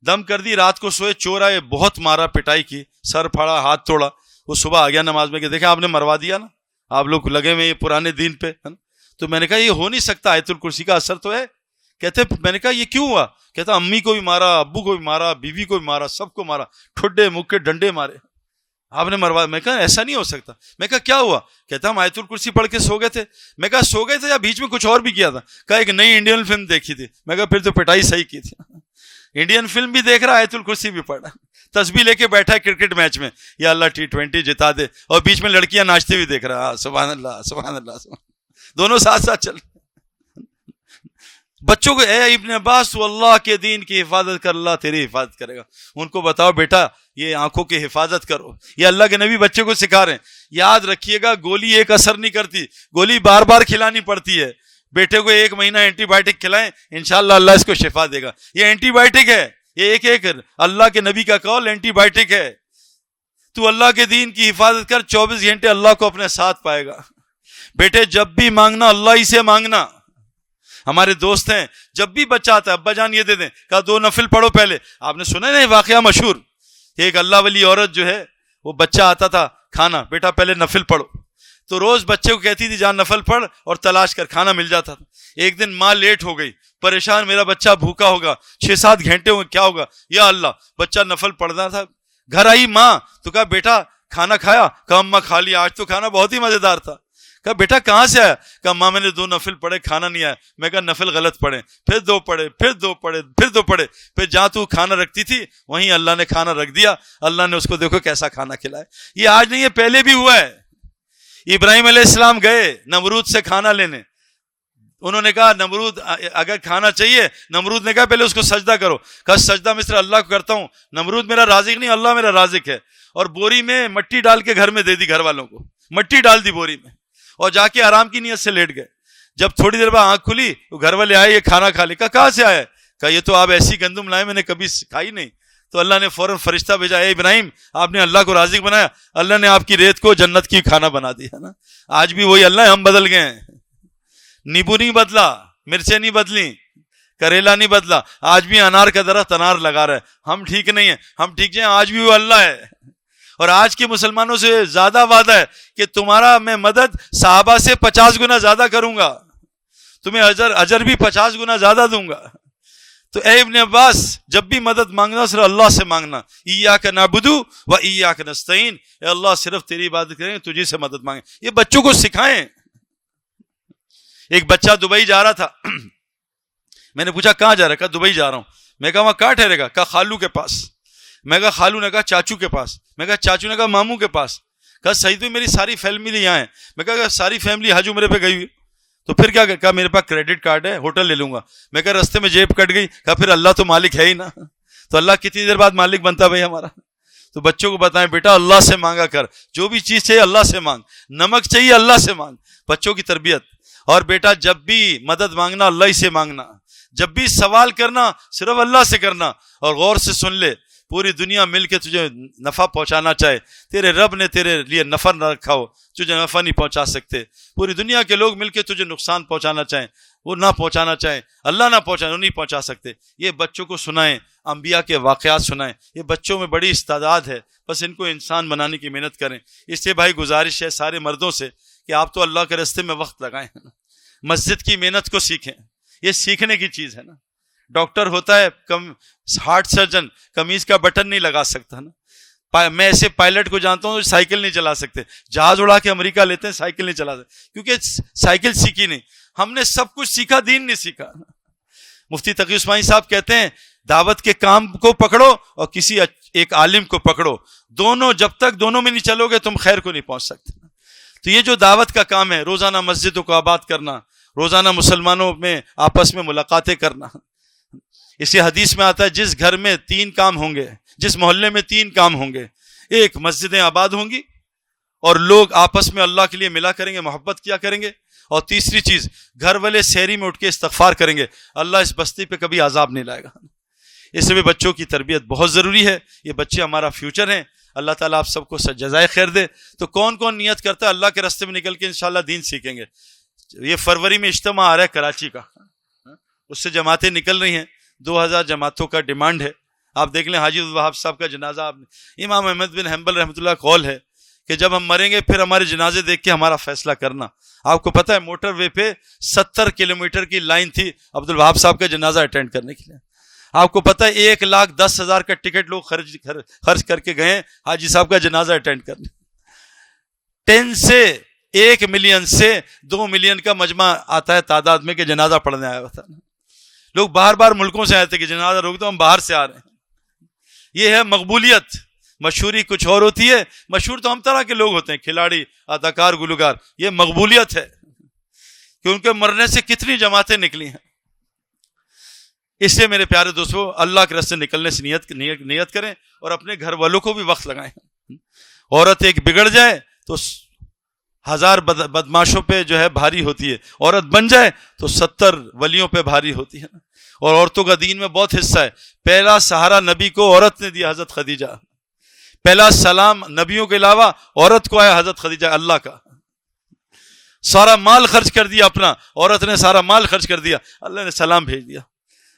دم کر دی, رات کو سوئے, چور آئے, بہت مارا, پٹائی کی, سر پھاڑا, ہاتھ توڑا. وہ صبح آ گیا نماز میں کہ دیکھیں آپ نے مروا دیا نا, آپ لوگ لگے ہوئے یہ پرانے دین پہ. تو میں نے کہا یہ ہو نہیں سکتا, آیت الکرسی کا اثر تو ہے. کہتے, میں نے کہا یہ کیوں ہوا؟ کہتا امی کو بھی مارا, ابو کو بھی مارا, بیوی کو بھی مارا, سب کو مارا, ٹھڈے مکے ڈنڈے مارے, آپ نے مروا. میں کہا ایسا نہیں ہو سکتا. میں کہا کیا ہوا؟ کہتا ہم آیت الکرسی پڑھ کے سو گئے تھے. میں کہا سو گئے تھے یا بیچ میں کچھ اور بھی کیا تھا؟ کہا ایک نئی انڈین فلم دیکھی تھی. میں کہا پھر تو پٹائی صحیح کی تھی. انڈین فلم بھی دیکھ رہا, آیت الکرسی بھی پڑھ رہا, تسبیح لے کے بیٹھا ہے کرکٹ میچ میں, یا اللہ T20 جتا دے, اور بیچ میں لڑکیاں ناچتے بھی دیکھ رہا. سبحان اللہ سبحان اللہ, دونوں ساتھ ساتھ چل. بچوں کو, اے ابن عباس, تو اللہ کے دین کی حفاظت کر, اللہ تیری حفاظت کرے گا. ان کو بتاؤ بیٹا یہ آنکھوں کی حفاظت کرو. یہ اللہ کے نبی بچے کو سکھا رہے ہیں. یاد رکھیے گا گولی ایک اثر نہیں کرتی, گولی بار بار کھلانی پڑتی ہے. بیٹے کو 1 مہینہ اینٹی بائیوٹک کھلائیں, انشاءاللہ اللہ اس کو شفا دے گا. یہ اینٹی بائیوٹک ہے, یہ ایک اللہ کے نبی کا قول اینٹی بائیوٹک ہے. تو اللہ کے دین کی حفاظت کر, 24 گھنٹے اللہ کو اپنے ساتھ پائے گا. بیٹے جب بھی مانگنا اللہ ہی سے مانگنا. ہمارے دوست ہیں, جب بھی بچہ آتا ہے ابا جان یہ دے دیں, کہا 2 نفل پڑھو پہلے. آپ نے سنا ہے واقعہ مشہور, ایک اللہ والی عورت جو ہے, وہ بچہ آتا تھا کھانا, بیٹا پہلے نفل پڑھو. تو روز بچے کو کہتی تھی جان نفل پڑھ, اور تلاش کر کھانا مل جاتا تھا. ایک دن ماں لیٹ ہو گئی, پریشان, میرا بچہ بھوکا ہوگا, 6-7 گھنٹے ہوئے, کیا ہوگا, یا اللہ. بچہ نفل پڑھنا تھا, گھر آئی ماں, تو کہا بیٹا کھانا کھایا؟ کہا اماں کھا لیا, آج تو کھانا بہت ہی مزیدار تھا. کہا بیٹا کہاں سے آیا؟ کہا ماں میں نے 2 نفل پڑھے, کھانا نہیں آیا. میں کہا نفل غلط پڑھے, پھر 2 پڑھے, پھر 2 پڑھے, پھر 2 پڑھے, پھر جہاں تو کھانا رکھتی تھی وہیں اللہ نے کھانا رکھ دیا. اللہ نے اس کو دیکھو کیسا کھانا کھلایا. یہ آج نہیں, یہ پہلے بھی ہوا ہے. ابراہیم علیہ السلام گئے نمرود سے کھانا لینے, انہوں نے کہا نمرود اگر کھانا چاہیے، نمرود نے کہا پہلے اس کو سجدہ کرو. کہا سجدہ میں صرف اللہ کو کرتا ہوں، نمرود میرا رازق نہیں، اللہ میرا رازق ہے. اور بوری میں مٹی ڈال کے گھر میں دے دی، گھر والوں کو مٹی ڈال دی بوری میں، اور جا کے آرام کی نیت سے لیٹ گئے. جب تھوڑی دیر بعد آنکھ کھلی تو گھر والے آئے، یہ کھانا کھا لے. کہاں سے آیا؟ کہا یہ تو آپ ایسی گندم لائے میں نے کبھی کھائی نہیں. تو اللہ نے فوراً فرشتہ بھیجا، اے ابراہیم آپ نے اللہ کو رازق بنایا، اللہ نے آپ کی ریت کو جنت کی کھانا بنا دیا نا. آج بھی وہی اللہ ہے، ہم بدل گئے ہیں. نیبو نہیں بدلا، مرچیں نہیں بدلی، کریلا نہیں بدلا، آج بھی انار کا درخت انار لگا رہا ہے. ہم ٹھیک نہیں ہیں، ہم ٹھیک جائیں، آج بھی وہ اللہ ہے. اور آج کے مسلمانوں سے زیادہ وعدہ ہے کہ تمہارا میں مدد صحابہ سے 50 گنا زیادہ کروں گا، تمہیں اجر بھی 50 گنا زیادہ دوں گا. تو اے ابن عباس جب بھی مدد مانگنا صرف اللہ سے مانگنا. ایاک نعبد و ایاک نستعین، اے اللہ صرف تیری عبادت کریں، تجھی سے مدد مانگیں. یہ بچوں کو سکھائیں. ایک بچہ دبئی جا رہا تھا، میں نے پوچھا کہاں جا رہا ہے؟ کہا دبئی جا رہا ہوں. میں کہا وہاں کہاں ٹھہرے گا؟ کہا خالو کے پاس. میں کہا خالو نے کہا چاچو کے پاس. میں کہا چاچو نے کہا ماموں کے پاس. کہا صحیح تو میری ساری فیملی یہاں ہے. میں کہا ساری فیملی حج عمرے پہ گئی ہوئی تو پھر کیا؟ کہا میرے پاس کریڈٹ کارڈ ہے، ہوٹل لے لوں گا. میں کہا رستے میں جیب کٹ گئی. کہا پھر اللہ تو مالک ہے ہی نا. تو اللہ کتنی دیر بعد مالک بنتا بھائی ہمارا؟ تو بچوں کو بتائیں بیٹا اللہ سے مانگا کر، جو بھی چیز چاہیے اللہ سے مانگ، نمک چاہیے اللہ سے مانگ. بچوں کی تربیت. اور بیٹا جب بھی مدد مانگنا اللہ ہی سے مانگنا، جب بھی سوال کرنا صرف اللہ سے کرنا. اور غور سے سن لے، پوری دنیا مل کے تجھے نفع پہنچانا چاہے، تیرے رب نے تیرے لیے نفع نہ رکھا ہو، تجھے نفع نہیں پہنچا سکتے. پوری دنیا کے لوگ مل کے تجھے نقصان پہنچانا چاہیں، وہ نہ پہنچانا چاہیں، اللہ نہ پہنچائے، وہ نہیں پہنچا سکتے. یہ بچوں کو سنائیں، انبیاء کے واقعات سنائیں. یہ بچوں میں بڑی استعداد ہے، بس ان کو انسان بنانے کی محنت کریں. اس لیے بھائی گزارش ہے سارے مردوں سے کہ آپ تو اللہ کے راستے میں وقت لگائیں، مسجد کی محنت کو سیکھیں. یہ سیکھنے کی چیز ہے نا. ڈاکٹر ہوتا ہے ہارٹ سرجن، قمیض کا بٹن نہیں لگا سکتا نا. میں ایسے پائلٹ کو جانتا ہوں جو سائیکل نہیں چلا سکتے، جہاز اڑا کے امریکہ لیتے ہیں، سائیکل نہیں چلا سکتے کیونکہ سائیکل سیکھی نہیں. ہم نے سب کچھ سیکھا، دین نہیں سیکھا. مفتی تقی عثمانی صاحب کہتے ہیں دعوت کے کام کو پکڑو اور کسی ایک عالم کو پکڑو، دونوں جب تک دونوں میں نہیں چلو گے تم خیر کو نہیں پہنچ سکتے. تو یہ جو دعوت کا کام ہے، روزانہ مسجدوں کو آباد کرنا، روزانہ مسلمانوں میں آپس میں ملاقاتیں کرنا. اسی حدیث میں آتا ہے جس گھر میں 3 کام ہوں گے، جس محلے میں 3 کام ہوں گے، ایک مسجدیں آباد ہوں گی اور لوگ آپس میں اللہ کے لیے ملا کریں گے، محبت کیا کریں گے، اور تیسری چیز گھر والے سحری میں اٹھ کے استغفار کریں گے، اللہ اس بستی پہ کبھی عذاب نہیں لائے گا. اس لیے بچوں کی تربیت بہت ضروری ہے. یہ بچے ہمارا فیوچر ہیں. اللہ تعالیٰ آپ سب کو جزائے خیر دے. تو کون کون نیت کرتا ہے اللہ کے راستے میں نکل کے انشاءاللہ دین سیکھیں گے. یہ فروری میں اجتماع آ رہا ہے کراچی کا، اس سے جماعتیں نکل رہی ہیں، 2000 جماعتوں کا ڈیمانڈ ہے. آپ دیکھ لیں حاجی الوہاب صاحب کا جنازہ. امام احمد بن حنبل رحمۃ اللہ قول ہے کہ جب ہم مریں گے پھر ہمارے جنازے دیکھ کے ہمارا فیصلہ کرنا. آپ کو پتہ ہے موٹر وے پہ 70 کلومیٹر کی لائن تھی عبد الوہاب صاحب کا جنازہ اٹینڈ کرنے کے لیے. آپ کو پتہ ہے 1,10,000 کا ٹکٹ لوگ خرچ کر کے گئے حاجی صاحب کا جنازہ اٹینڈ کرنے. 10 سے 1 ملین سے 2 ملین کا مجمع آتا ہے تعداد میں کہ جنازہ پڑھنے آیا ہوتا ہے. لوگ باہر باہر ملکوں سے آئے تھے کہ جنازہ روک دو، ہم باہر سے آ رہے ہیں. یہ ہے مقبولیت. مشہوری کچھ اور ہوتی ہے، مشہور تو ہم طرح کے لوگ ہوتے ہیں، کھلاڑی، اداکار، گلوکار. یہ مقبولیت ہے کہ ان کے مرنے سے کتنی جماعتیں نکلی ہیں. اس لیے میرے پیارے دوستو اللہ کے راستے نکلنے سے نیت کریں اور اپنے گھر والوں کو بھی وقت لگائیں. عورت ایک بگڑ جائے تو 1000 بدماشوں پہ جو ہے بھاری ہوتی ہے، عورت بن جائے تو 70 ولیوں پہ بھاری ہوتی ہے. اور عورتوں کا دین میں بہت حصہ ہے. پہلا سہارا نبی کو عورت نے دیا، حضرت خدیجہ. پہلا سلام نبیوں کے علاوہ عورت کو آیا، حضرت خدیجہ. اللہ کا سارا مال خرچ کر دیا اپنا، عورت نے سارا مال خرچ کر دیا، اللہ نے سلام بھیج دیا.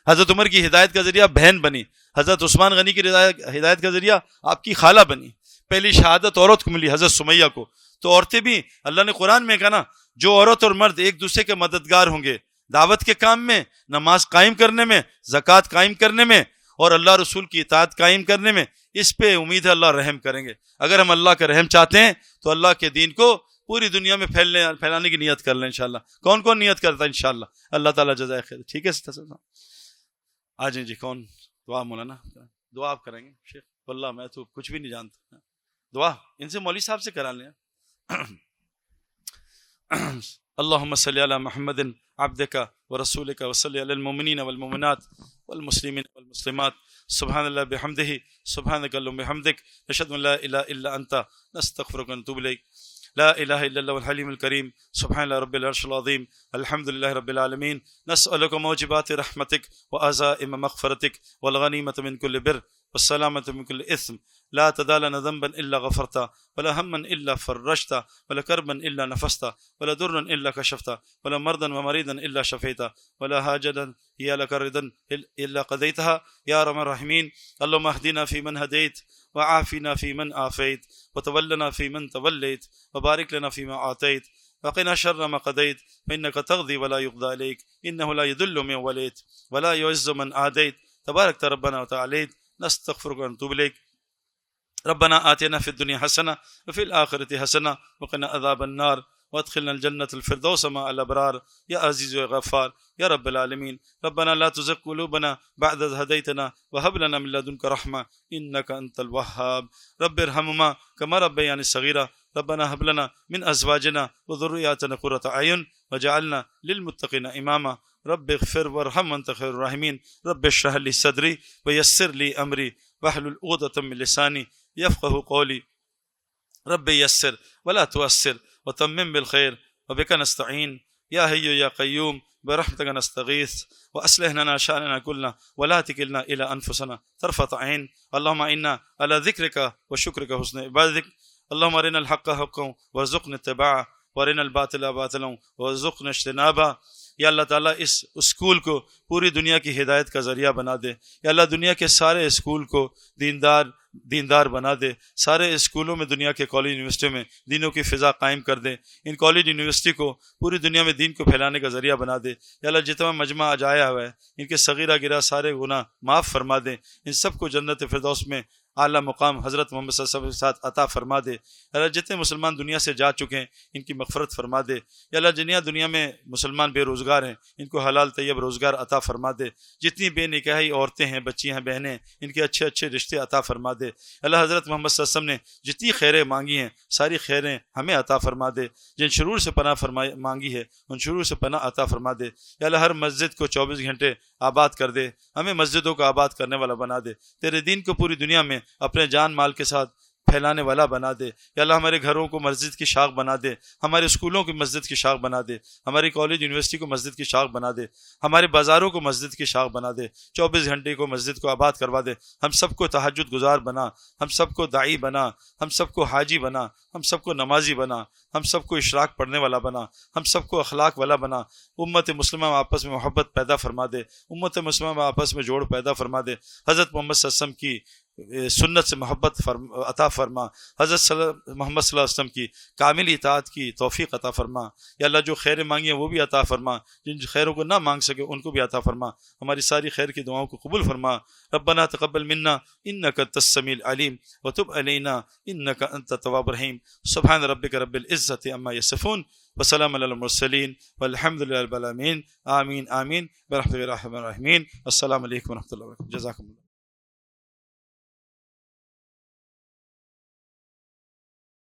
حضرت عمر کی ہدایت کا ذریعہ بہن بنی، حضرت عثمان غنی کی ہدایت کا ذریعہ آپ کی خالہ بنی. پہلی شہادت عورت کو ملی، حضرت سمیہ کو. تو عورتیں بھی اللہ نے قرآن میں کہا نا، جو عورت اور مرد ایک دوسرے کے مددگار ہوں گے دعوت کے کام میں، نماز قائم کرنے میں، زکوٰۃ قائم کرنے میں اور اللہ رسول کی اطاعت قائم کرنے میں، اس پہ امید ہے اللہ رحم کریں گے. اگر ہم اللہ کا رحم چاہتے ہیں تو اللہ کے دین کو پوری دنیا میں پھیلانے کی نیت کر لیں انشاءاللہ. کون کون نیت کرتا ہے انشاءاللہ؟ اللہ تعالیٰ جزائے خیر. ٹھیک ہے آ جائیں جی. کون دعا؟ مولانا دعا آپ کریں گے؟ شیخ واللہ میں تو کچھ بھی نہیں جانتا. دعا ان سے مولوی صاحب سے کرا لیں. اللهم صل على محمد عبدك ورسولك وصل على المؤمنين والمؤمنات والمسلمين والمسلمات سبحان الله بحمده سبحانك اللهم بحمدك نشهد ان لا اله الا انت نستغفرك ونتوب اليك لا اله الا الله الحليم الكريم سبحان الله رب العرش العظيم الحمد لله رب العالمين نسألك موجبات رحمتك وعزائم مغفرتك والغنيمة من كل بر والسلامة من كل إثم لا تدع لنا ذنبا إلا غفرته ولا هما إلا فرجته ولا كربا إلا نفسته ولا ضرا إلا كشفته ولا مرضا ومريضا إلا شفيته ولا حاجة هي لك رضا إلا قضيتها يا أرحم الراحمين. اللهم اهدنا فيمن هديت وعافنا فيمن عافيت وتولنا فيمن توليت وبارك لنا فيما أعطيت وقنا شر ما قضيت فإنك تقضي ولا يقضى عليك إنه لا يذل من وليت ولا يعز من عاديت تبارك ربنا وتعاليت نستغفرك ونتوب إليك. ربنا آتنا في الدنيا حسنة وفي الآخرة حسنة وقنا عذاب النار وادخلنا الجنة الفردوس مع الأبرار يا عزيز يا غفار يا رب العالمين. ربنا لا تزغ قلوبنا بعد إذ هديتنا وهب لنا من لدنك رحمة إنك أنت الوهاب. رب ارحمهما كما ربياني صغيرا. ربنا هب لنا من أزواجنا وذرياتنا قرة أعين وجعلنا للمتقين إماما. رب اغفر وارحم وانت خير الراحمين. رب اشرح لي صدري ويسر لي أمري واحلل عقدة من لساني يفقه قولي. رب يسر ولا تؤسر وتمم بالخير وبك نستعين يا حي يا قيوم برحمتك نستغيث وأصلح لنا شأننا كله ولا تكلنا إلى أنفسنا طرفة عين. اللهم إنا على ذكرك وشكرك حسن عبادتك. اللهم أرنا الحق حقا وارزقنا اتباعه وارنا الباطل باطلا وارزقنا اجتنابه. یا اللہ تعالیٰ اس اسکول کو پوری دنیا کی ہدایت کا ذریعہ بنا دے. یا اللہ دنیا کے سارے اسکول کو دیندار بنا دے. سارے اسکولوں میں دنیا کے کالج یونیورسٹیوں میں دینوں کی فضا قائم کر دے. ان کالج یونیورسٹی کو پوری دنیا میں دین کو پھیلانے کا ذریعہ بنا دے. یا اللہ جتنا مجمع اجایا ہوا ہے ان کے صغیرہ گرہ سارے گناہ معاف فرما دے. ان سب کو جنت فردوس میں اعلیٰ مقام حضرت محمد صلی اللہ علیہ وسلم کے ساتھ عطا فرما دے. یا اللہ جتنے مسلمان دنیا سے جا چکے ہیں ان کی مغفرت فرما دے. یا اللہ جنیا دنیا میں مسلمان بے روزگار ہیں ان کو حلال طیب روزگار عطا فرما دے. جتنی بے نکاحی عورتیں ہیں بچیاں ہیں بہنیں ان کے اچھے اچھے رشتے عطا فرما دے. اللہ حضرت محمد صلی اللہ علیہ وسلم نے جتنی خیریں مانگی ہیں ساری خیریں ہمیں عطا فرما دے. جن شرور سے پناہ مانگی ہے ان شرور سے پناہ عطا فرما دے. یا اللہ ہر مسجد کو 24 گھنٹے آباد کر دے. ہمیں مسجدوں کو آباد کرنے والا بنا دے. تیرے دین کو پوری دنیا میں اپنے جان مال کے ساتھ پھیلانے والا بنا دے. یا اللہ ہمارے گھروں کو مسجد کی شاخ بنا دے. ہمارے اسکولوں کی مسجد کی شاخ بنا دے. ہماری کالج یونیورسٹی کو مسجد کی شاخ بنا دے. ہمارے بازاروں کو مسجد کی شاخ بنا دے. 24 گھنٹے کو مسجد کو آباد کروا دے. ہم سب کو تہجد گزار بنا. ہم سب کو داعی بنا. ہم سب کو حاجی بنا. ہم سب کو نمازی بنا. ہم سب کو اشراق پڑھنے والا بنا. ہم سب کو اخلاق والا بنا. امت مسلمہ میں آپس میں محبت پیدا فرما دے. امت مسلمہ میں آپس میں جوڑ پیدا فرما دے. حضرت محمد صلی اللہ علیہ وسلم کی سنت سے محبت عطا فرما. حضرت محمد صلی اللہ علیہ وسلم کی کامل اطاعت کی توفیق عطا فرما. یا اللہ جو خیر مانگی ہیں وہ بھی عطا فرما. جن خیروں کو نہ مانگ سکے ان کو بھی عطا فرما. ہماری ساری خیر کی دعاؤں کو قبول فرما. ربنا تقبل منا انک انت السمیع العلیم وتب علینا انک انت التواب الرحیم. سبحان ربک رب العزۃ عما یصفون وسلام علی المرسلین والحمد للہ رب العالمین. آمین آمین برحمتک یا ارحم الراحمین. السلام علیکم ورحمۃ اللہ وبرکاتہ. جزاکم اللہ.